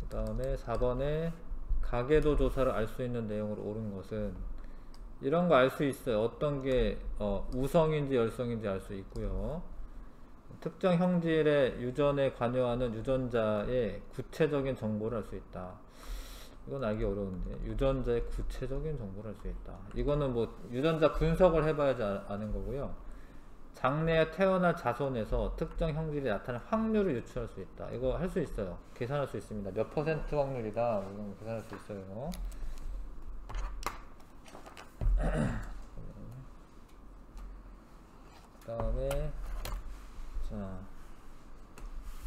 그 다음에 4번에 가계도 조사를 알 수 있는 내용으로 옳은 것은, 이런 거 알 수 있어요. 어떤 게 우성인지 열성인지 알 수 있고요. 특정 형질의 유전에 관여하는 유전자의 구체적인 정보를 알 수 있다. 이건 알기 어려운데, 유전자의 구체적인 정보를 알 수 있다. 이거는 뭐 유전자 분석을 해봐야지 아는 거고요. 장래에 태어날 자손에서 특정 형질이 나타날 확률을 유추할 수 있다. 이거 할 수 있어요. 계산할 수 있습니다. 몇 퍼센트 확률이다. 이건 계산할 수 있어요. 그 다음에 자,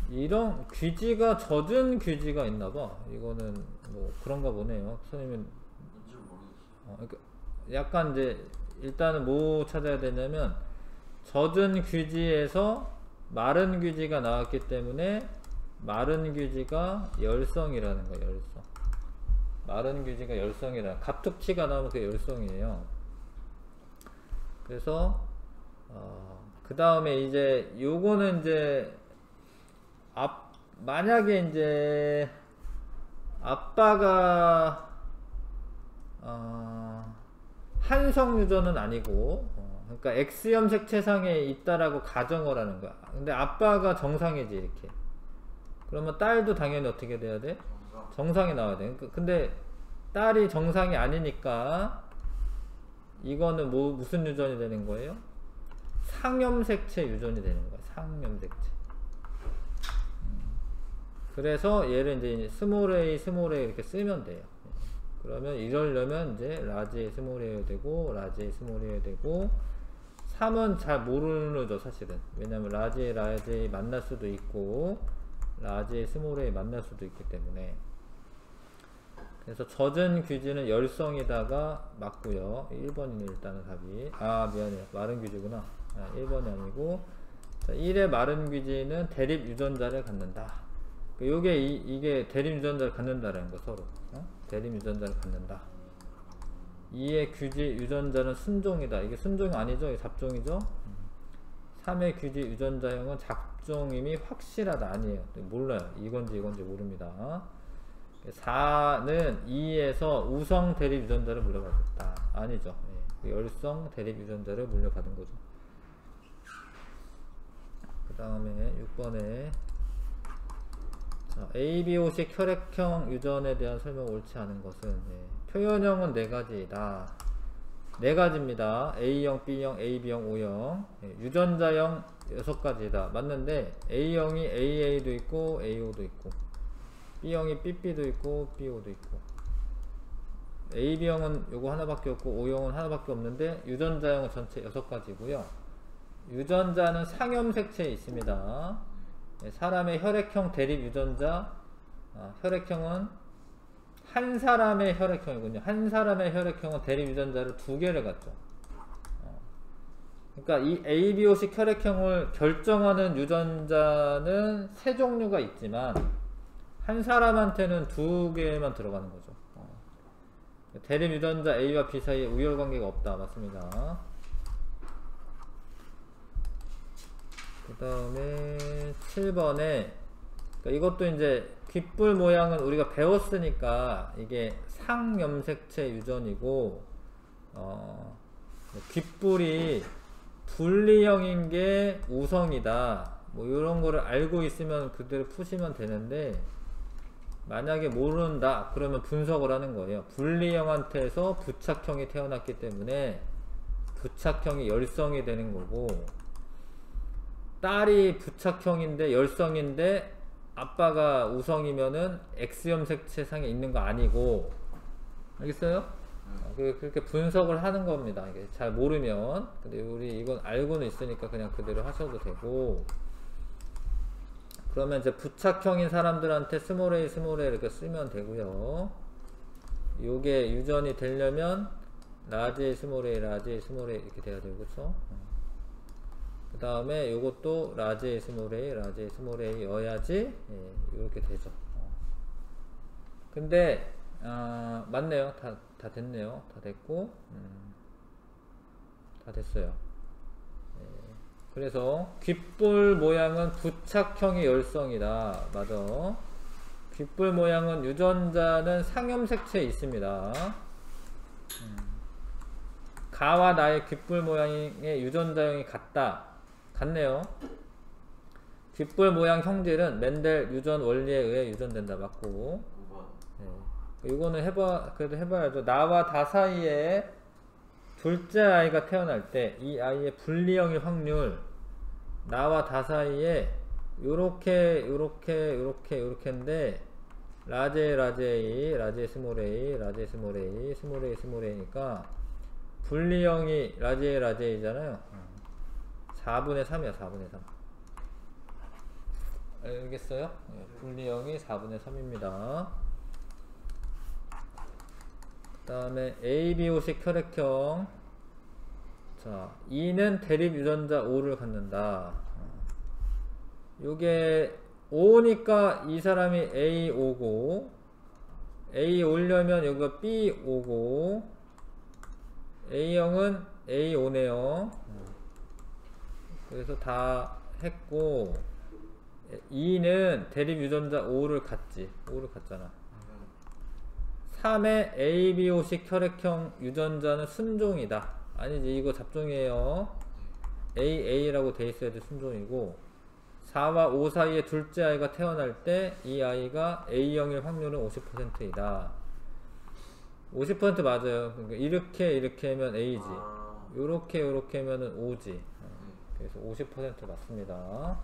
이런 귀지가 젖은 귀지가 있나봐. 이거는 뭐 그런가 보네요. 선생님은 그러니까 약간 이제 일단은 뭐 찾아야 되냐면, 젖은 귀지에서 마른 귀지가 나왔기 때문에 마른 귀지가 열성이라는 거예요. 열성. 마른 귀지가 열성이라. 갑툭튀가 나오면 그게 열성이에요. 그래서 그 다음에 이제 요거는 이제 만약에 이제 아빠가 한성 유전은 아니고, 그러니까 X염 색채상에 있다라고 가정을 하는 거야. 근데 아빠가 정상이지 이렇게. 그러면 딸도 당연히 어떻게 돼야 돼? 정상이 나와야 돼. 근데 딸이 정상이 아니니까 이거는 무슨 유전이 되는 거예요? 상염 색채 유전이 되는 거야. 상염 색채. 그래서 얘를 이제 스몰 a 이렇게 쓰면 돼요. 그러면 이러려면 이제 라지 A 스몰 a 되고, 라지 A 스몰 a 되고, 3은 잘 모르죠 사실은. 왜냐면 라지 A 만날 수도 있고 라지 A 스몰 a 만날 수도 있기 때문에. 그래서 젖은 귀지는 열성이다가 맞고요. 1번이네 일단은 답이. 미안해요. 마른 귀지구나. 1번이 아니고, 자, 1의 마른 귀지는 대립 유전자를 갖는다. 이게 대립 유전자를 갖는다라는 거, 서로. 대립 유전자를 갖는다. 2의 귀지 유전자는 순종이다. 이게 순종이 아니죠? 이게 잡종이죠? 3의 귀지 유전자형은 잡종임이 확실하다. 아니에요. 몰라요. 이건지 모릅니다. 4는 2에서 우성 대립 유전자를 물려받았다. 아니죠. 열성 대립 유전자를 물려받은 거죠. 그 다음에 6번에 ABO식 혈액형 유전에 대한 설명 옳지 않은 것은, 표현형은 4가지이다. 4가지입니다. A형, B형, AB형, O형. 유전자형 6가지이다. 맞는데 A형이 AA도 있고 AO도 있고, B형이 BB도 있고 BO도 있고, AB형은 요거 하나밖에 없고 O형은 하나밖에 없는데 유전자형은 전체 6가지고요. 유전자는 상염 색채에 있습니다. 사람의 혈액형 대립 유전자, 혈액형은 한 사람의 혈액형이군요. 한 사람의 혈액형은 대립 유전자를 2개를 갖죠. 그러니까 이 ABO식 혈액형을 결정하는 유전자는 3종류가 있지만 한 사람한테는 2개만 들어가는 거죠. 대립 유전자 A와 B 사이에 우열관계가 없다. 맞습니다. 그 다음에 7번에, 그러니까 이것도 이제 귓불 모양은 우리가 배웠으니까 이게 상염색체 유전이고 귓불이 분리형인 게 우성이다. 뭐 이런 거를 알고 있으면 그대로 푸시면 되는데, 만약에 모른다 그러면 분석을 하는 거예요. 분리형한테서 부착형이 태어났기 때문에 부착형이 열성이 되는 거고, 딸이 부착형인데 열성인데 아빠가 우성이면은 X염색체상에 있는 거 아니고, 알겠어요? 그렇게 분석을 하는 겁니다. 이게 잘 모르면. 근데 우리 이건 알고는 있으니까 그냥 그대로 하셔도 되고, 그러면 이제 부착형인 사람들한테 스몰 a 이렇게 쓰면 되고요. 요게 유전이 되려면 라지 a 스몰 a 이렇게 돼야 되고, 그쵸? 그 다음에 요것도 라지 a 스몰 a 여야지 이렇게 되죠. 근데 맞네요. 다 됐네요. 다 됐고, 다 됐어요. 그래서 귓불 모양은 부착형의 열성이다. 맞아. 귓불 모양은 유전자는 상염색체에 있습니다. 가와 나의 귓불 모양의 유전자형이 같네요. 귓불 모양 형질은 멘델 유전 원리에 의해 유전된다. 맞고. 이거는 그래도 해봐야죠. 나와 다 사이에 둘째 아이가 태어날 때 이 아이의 분리형일 확률, 나와 다 사이에 요렇게인데 라지 스몰 A니까 분리형이 라지 A잖아요. 4분의 3이야. 4분의 3. 알겠어요? 분리형이 4분의 3입니다. 그 다음에 ABO식 혈액형. 자, 2는 대립 유전자 5를 갖는다. 요게 5니까 이 사람이 A5고, A 오려면 여기가 B5고, A형은 A5네요. 그래서 다 했고, 2는 대립 유전자 5를 갖잖아. 3의 ABO식 혈액형 유전자는 순종이다. 아니지, 이거 잡종이에요. AA라고 돼 있어야 돼. 순종이고, 4와 5 사이에 둘째 아이가 태어날 때 이 아이가 A형일 확률은 50%이다. 50% 맞아요. 그러니까 이렇게 하면 A지. 요렇게 하면은 O지. 그래서 50% 맞습니다.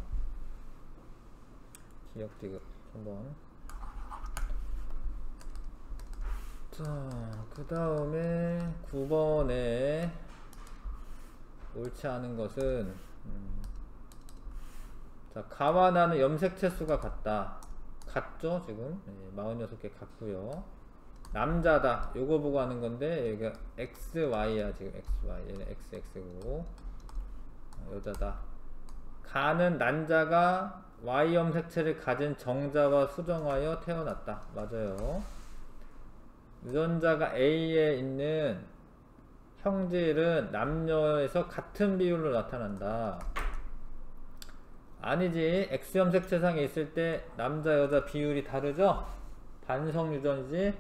기억지급 한번. 자, 그 다음에 9번에 옳지 않은 것은 자, 가와 나는 염색체 수가 같죠 지금? 46개 같고요. 남자다, 요거 보고 하는 건데 여기가 XY야. 지금 XY, 얘는 XX고 여자다. 가는 난자가 Y 염색체를 가진 정자와 수정하여 태어났다. 맞아요. 유전자가 A에 있는 형질은 남녀에서 같은 비율로 나타난다. 아니지, X염색체상에 있을 때 남자 여자 비율이 다르죠? 반성 유전이지.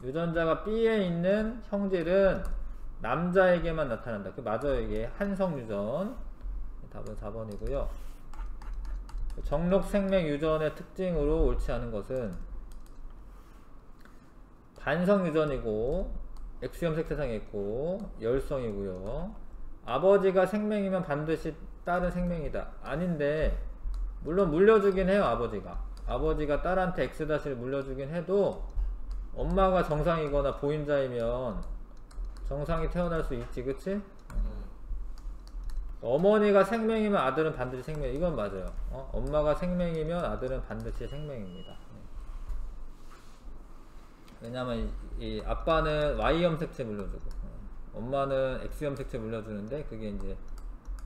유전자가 B에 있는 형질은 남자에게만 나타난다. 그 맞아요. 이게 한성 유전. 답은 4번이고요 정록 생명 유전의 특징으로 옳지 않은 것은 반성 유전이고 X염색체상에 있고 열성이고요. 아버지가 생명이면 반드시 딸은 생명이다. 아닌데, 물론 물려주긴 해요. 아버지가 딸한테 X를 물려주긴 해도 엄마가 정상이거나 보임자이면 정상이 태어날 수 있지. 그치? 어머니가 생명이면 아들은 반드시 생명. 이건 맞아요. 엄마가 생명이면 아들은 반드시 생명입니다. 왜냐면 이 아빠는 Y염색체 물려주고 엄마는 X염색체 물려주는데 그게 이제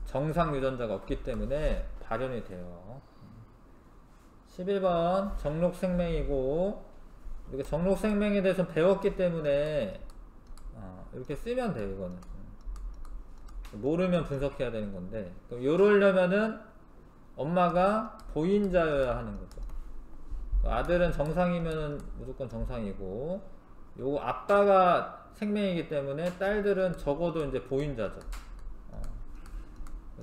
정상 유전자가 없기 때문에 발현이 돼요. 11번 정록생명이고, 이렇게 정록생명에 대해서 배웠기 때문에 이렇게 쓰면 돼요. 이거는 모르면 분석해야 되는 건데, 그럼 요러려면은 엄마가 보인자여야 하는 거죠. 아들은 정상이면은 무조건 정상이고, 요거 아빠가 생명이기 때문에 딸들은 적어도 이제 보인자죠.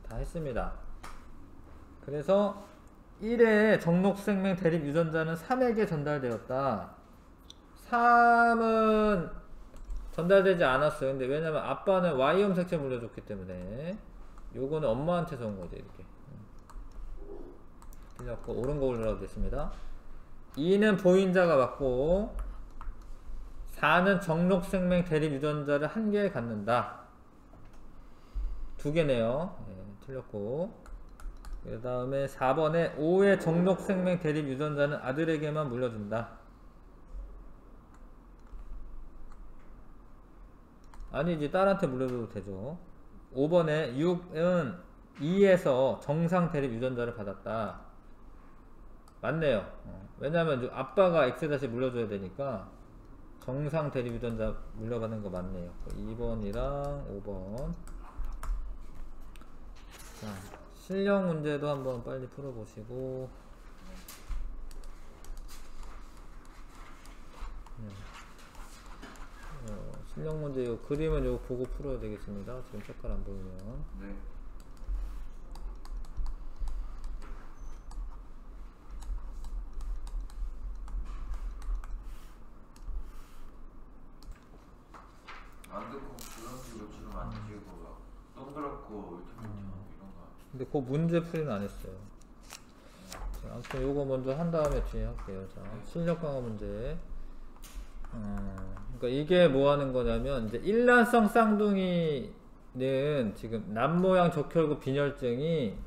다 했습니다. 그래서 1의 정록생명 대립 유전자는 3에게 전달되었다. 3은 전달되지 않았어요. 근데 왜냐면 아빠는 Y 염색체 물려줬기 때문에 요거는 엄마한테서 온 거죠. 이렇게. 그래서 옳은 거 올라가도 됐습니다. 2는 보인자가 맞고 4는 정록생명 대립 유전자를 1개에 갖는다. 2개네요. 틀렸고, 그 다음에 4번에 5의 정록생명 대립 유전자는 아들에게만 물려준다. 아니지, 딸한테 물려줘도 되죠. 5번에 6은 2에서 정상 대립 유전자를 받았다. 맞네요. 왜냐면 아빠가 X- 물려줘야 되니까 정상 대립 유전자 물려받는 거 맞네요. 2번이랑 5번. 자, 실력 문제도 한번 빨리 풀어보시고. 실력 문제 요 그림은 요 보고 풀어야 되겠습니다. 지금 색깔 안 보이면. 네. 완두콩 그런 식으로 주름 안 지우고 동그랗고 이런 거. 근데 그 문제 풀이는 안 했어요. 자, 아무튼 요거 먼저 한 다음에 뒤에 할게요. 자, 실력 강화 문제. 그러니까 이게 뭐 하는 거냐면, 이제 일란성 쌍둥이는 지금 남모양 적혈구 빈혈증이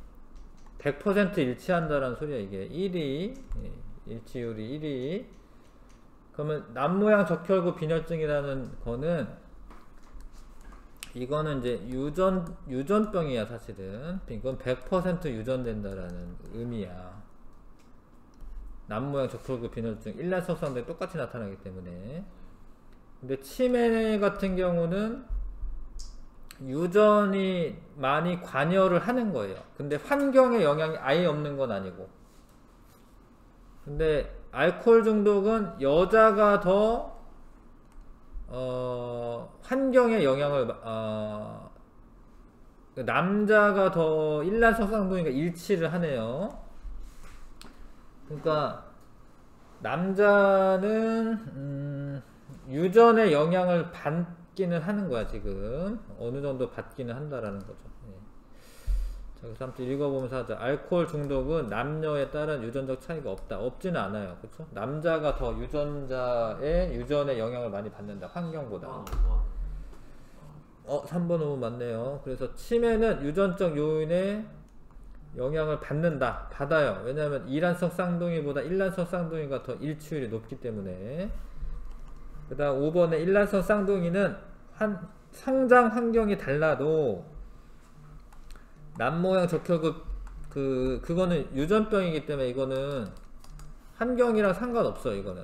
100% 일치한다라는 소리야. 이게 1위, 일치율이 1위. 그러면 남모양 적혈구 빈혈증이라는 거는, 이거는 이제 유전병이야, 사실은. 이건 100% 유전된다라는 의미야. 남모양 적혈구 빈혈증, 일란성 쌍둥이 똑같이 나타나기 때문에. 근데 치매 같은 경우는 유전이 많이 관여를 하는 거예요. 근데 환경에 영향이 아예 없는 건 아니고. 근데 알코올 중독은 여자가 더 환경에 영향을 남자가 더 일란성 쌍둥이가 일치를 하네요. 그러니까 남자는 유전의 영향을 받기는 하는 거야. 지금 어느 정도 받기는 한다라는 거죠. 자, 그래서 한번 읽어보면서 하자. 알코올 중독은 남녀에 따른 유전적 차이가 없다. 없지는 않아요. 그렇죠? 남자가 더 유전자의 유전의 영향을 많이 받는다. 환경보다. 3번 5번 맞네요. 그래서 치매는 유전적 요인에 영향을 받아요. 왜냐하면 이란성 쌍둥이보다 일란성 쌍둥이가 더 일치율이 높기 때문에. 그 다음 5번에 일란성 쌍둥이는 성장 환경이 달라도 남모양 적혈구 그거는 유전병이기 때문에 이거는 환경이랑 상관없어. 이거는.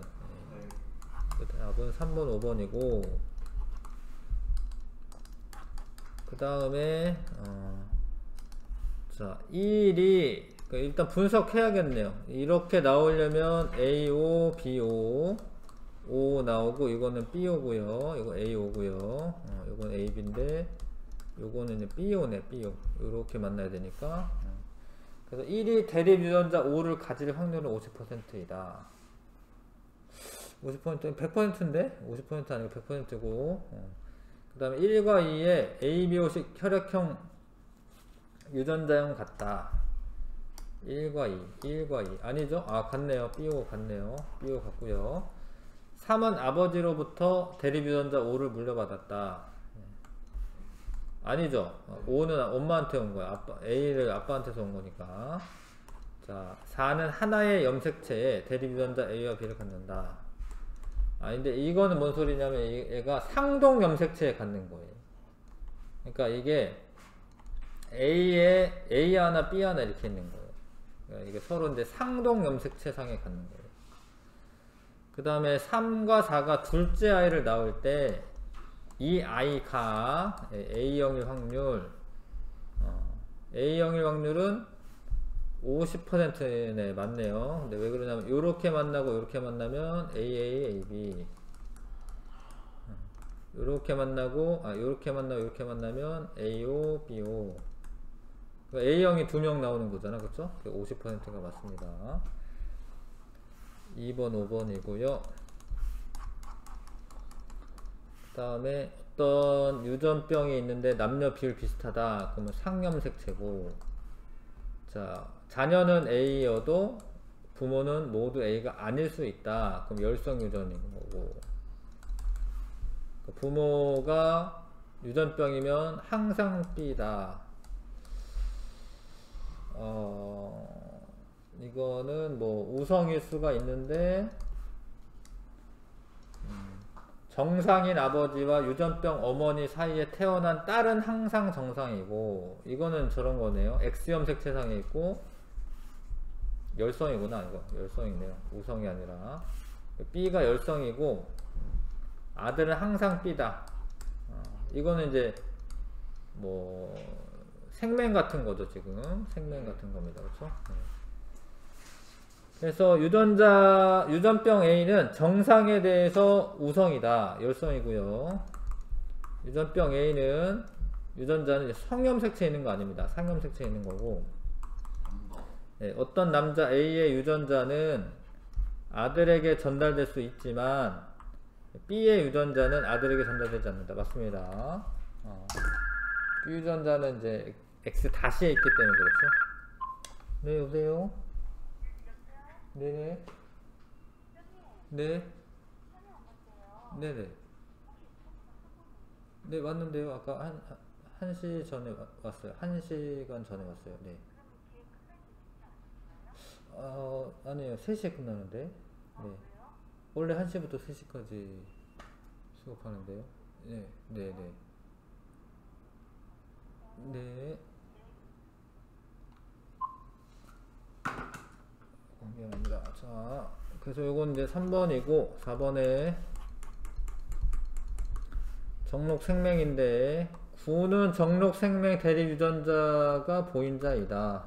답은 3번 5번이고, 그 다음에 자, 1이 일단 분석해야겠네요. 이렇게 나오려면 A5, B5, O 나오고, 이거는 B5고요. 이거 A5고요. 이건 AB인데 요거는 B5네. B5. 요렇게 만나야 되니까. 그래서 1이 대립 유전자 5를 가질 확률은 50%이다. 50%는 100%인데? 50% 아니고 100%고. 그 다음에 1과 2에 ABO식 혈액형 유전자형 같다. 1과 2 아니죠? 같네요. B5 같네요. B5 같고요. 3은 아버지로부터 대립 유전자 5를 물려받았다. 아니죠? 5는 엄마한테 온 거야. A를 아빠한테서 온 거니까. 자, 4는 하나의 염색체에 대립 유전자 A와 B를 갖는다. 근데 이거는 뭔 소리냐면, 얘가 상동 염색체에 갖는 거예요. 그러니까 이게 A에 A 하나 B 하나 이렇게 있는 거예요. 그러니까 이게 서로 이제 상동 염색체 상에 갖는 거예요. 그 다음에 3과 4가 둘째 아이를 낳을 때 이 아이가 A형일 확률, A형일 확률은 50%네, 맞네요. 근데 왜 그러냐면 요렇게 만나고 요렇게 만나면 AA, AB. 요렇게 만나고 요렇게 만나고 요렇게 만나면 AO, BO. 그러니까 A형이 2명 나오는 거잖아. 그쵸? 50%가 맞습니다. 2번, 5번이고요. 그 다음에 어떤 유전병이 있는데 남녀 비율 비슷하다. 그러면 상염색체고, 자, 자녀는 A여도 부모는 모두 A가 아닐 수 있다. 그럼 열성 유전인 거고, 부모가 유전병이면 항상 B다. 이거는 뭐 우성일 수가 있는데, 정상인 아버지와 유전병 어머니 사이에 태어난 딸은 항상 정상이고, 이거는 저런 거네요. X염 색채상에 있고, 열성이구나. 이거 열성이네요. 우성이 아니라. B가 열성이고 아들은 항상 B다. 이거는 이제 뭐 생맹 같은 거죠. 지금 생맹 같은 겁니다. 그렇죠? 그래서 유전병 A는 정상에 대해서 우성이다. 열성이고요. 유전병 A는 유전자는 성염 색채에 있는 거 아닙니다. 상염 색채에 있는 거고, 네, 어떤 남자 A의 유전자는 아들에게 전달될 수 있지만 B의 유전자는 아들에게 전달되지 않는다. 맞습니다. B 유전자는 이제 X 다시에 있기 때문에 그렇죠. 네, 여보세요? 네네. 네. 네네. 네, 왔는데요. 아까 1시 전에 왔어요. 1시간 전에 왔어요. 네. 아니에요. 3시에 끝나는데. 네. 원래 1시부터 3시까지 수업하는데요. 네, 네, 네. 네. 미안합니다. 자, 그래서 요건 이제 3번이고, 4번에 정록생명인데, 9는 정록생명 대리유전자가 보인자이다.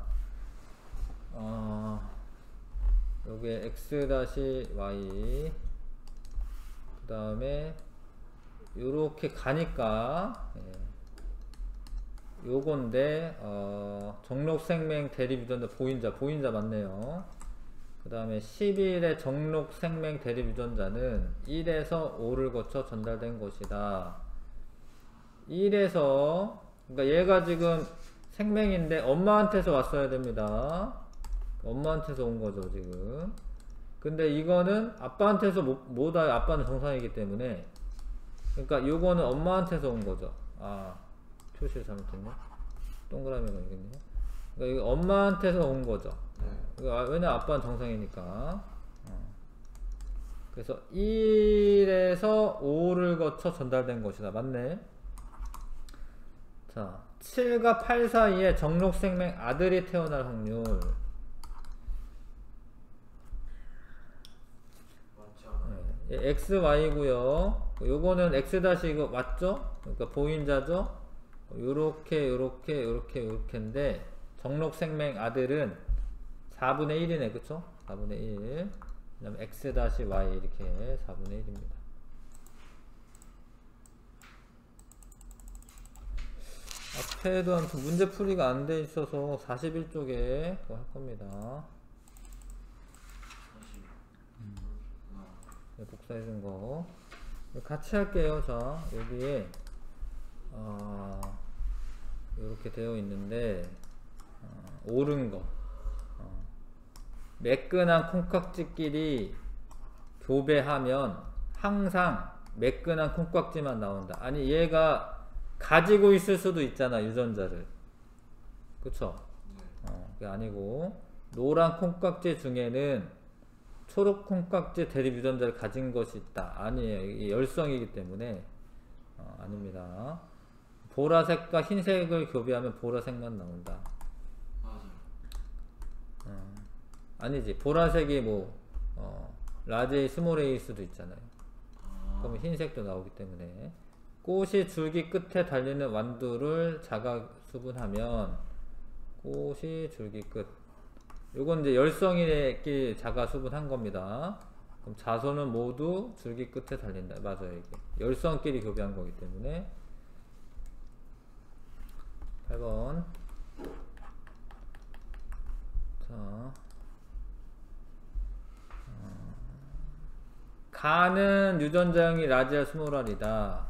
여기에 X-Y, 그 다음에 요렇게 가니까 요건데 정록생명 대립유전자 보인자 맞네요. 그 다음에 11의 정록생명 대립유전자는 1에서 5를 거쳐 전달된 것이다. 1에서, 그러니까 얘가 지금 생명인데 엄마한테서 왔어야 됩니다. 엄마한테서 온 거죠 지금. 근데 이거는 아빠한테서 못 와요. 아빠는 정상이기 때문에. 그러니까 요거는 엄마한테서 온 거죠. 표시를 잘못했네. 동그라미가 있겠네요. 그러니까 이거 엄마한테서 온 거죠. 왜냐 아빠는 정상이니까. 그래서 1에서 5를 거쳐 전달된 것이다. 맞네. 자, 7과 8 사이에 정록생명 아들이 태어날 확률. 네, XY고요. 요거는 X 다시 이거 맞죠? 그러니까 보인자죠? 요렇게인데 정록생명 아들은 4분의 1이네. 그쵸? 4분의 1. 그 다음에 X 다시 Y 이렇게 4분의 1입니다. 앞에도 아무튼 문제풀이가 안 돼 있어서 41쪽에 할 겁니다. 네, 복사해준 거 같이 할게요. 자, 여기에 이렇게 되어 있는데 옳은 거, 매끈한 콩깍지끼리 교배하면 항상 매끈한 콩깍지만 나온다. 아니 얘가 가지고 있을 수도 있잖아, 유전자를. 그쵸? 그게 아니고 노란 콩깍지 중에는 초록 콩깍지 대립 유전자를 가진 것이 있다. 아니에요. 이게 열성이기 때문에 아닙니다. 보라색과 흰색을 교배하면 보라색만 나온다. 아니지. 보라색이 뭐 라지 A, 스몰 A일 수도 있잖아요. 그러면 흰색도 나오기 때문에. 꽃이 줄기 끝에 달리는 완두를 자가 수분하면 꽃이 줄기 끝 요건 이제 열성이끼리 자가수분한 겁니다. 그럼 자손은 모두 줄기 끝에 달린다. 맞아요, 이게. 열성끼리 교배한 거기 때문에. 8번. 자. 가는 유전자형이 라지알 스몰알이다.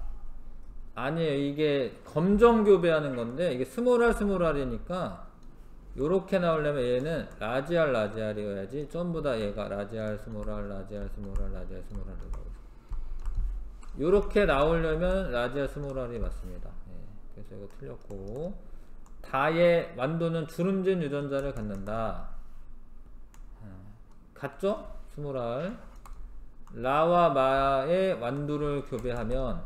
아니에요. 이게 검정 교배하는 건데, 이게 스몰알이니까, 요렇게 나오려면 얘는 라지알이어야지, 전부 다 얘가 라지알 스몰알 나오죠. 요렇게 나오려면 라지알 스몰알이 맞습니다. 예, 그래서 이거 틀렸고, 다의 완두는 주름진 유전자를 갖는다. 같죠? 스몰알. 라와 마의 완두를 교배하면,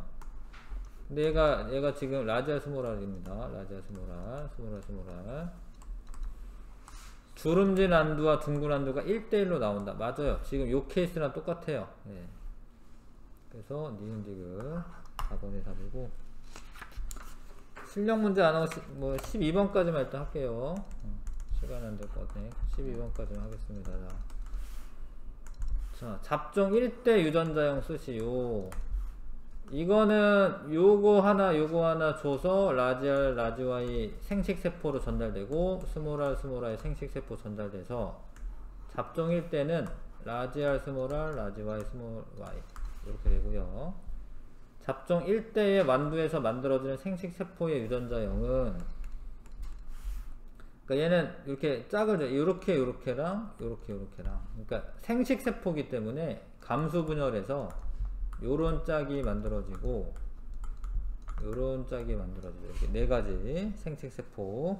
근데 얘가 지금 라지알 스몰알입니다. 라지알 스몰알. 주름진 안두와 둥근 안두가 1대1로 나온다. 맞아요. 지금 요 케이스랑 똑같아요. 예. 그래서 니은지그 4번이 답이고, 실력 문제 안 하고 뭐 12번까지만 일단 할게요. 시간 안 될 것 같네. 12번까지만 하겠습니다. 자, 잡종 1대 유전자형 쓰시오. 이거는 요거 하나 줘서 라지와이 생식세포로 전달되고, 스몰알 생식세포 전달돼서, 잡종 1대는 라지알 스몰알, 라지와이 스몰와이 이렇게 되고요. 잡종 1대의 완두에서 만들어지는 생식세포의 유전자형은, 그러니까 얘는 이렇게 짝을 줘. 요렇게랑 그러니까 생식세포이기 때문에 감수분열해서 요런 짝이 만들어지고 요런 짝이 만들어지죠. 이렇게 네 가지 생식세포.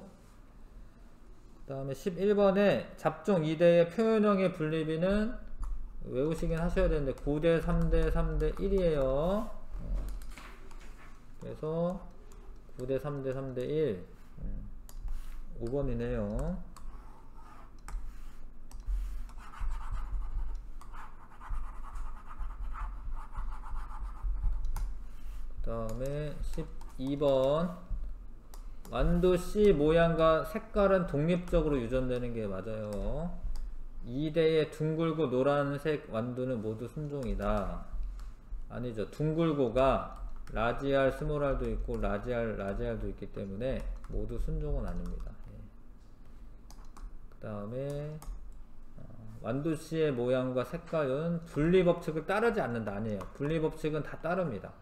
그 다음에 11번에 잡종 2대의 표현형의 분리비는 외우시긴 하셔야 되는데 9대 3대 3대 1이에요. 그래서 9대 3대 3대 1 5번이네요. 그 다음에 12번 완두 C 모양과 색깔은 독립적으로 유전되는 게 맞아요. 2대의 둥글고 노란색 완두는 모두 순종이다. 아니죠. 둥글고가 라지알 스몰알도 있고 라지알도 있기 때문에 모두 순종은 아닙니다. 그 다음에 완두씨의 모양과 색깔은 분리법칙을 따르지 않는다. 아니에요. 분리법칙은 다 따릅니다.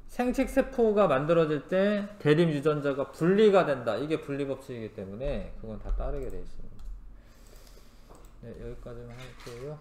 생식세포가 만들어질 때 대립 유전자가 분리가 된다. 이게 분리법칙이기 때문에 그건 다 따르게 되어 있습니다. 네, 여기까지만 할게요.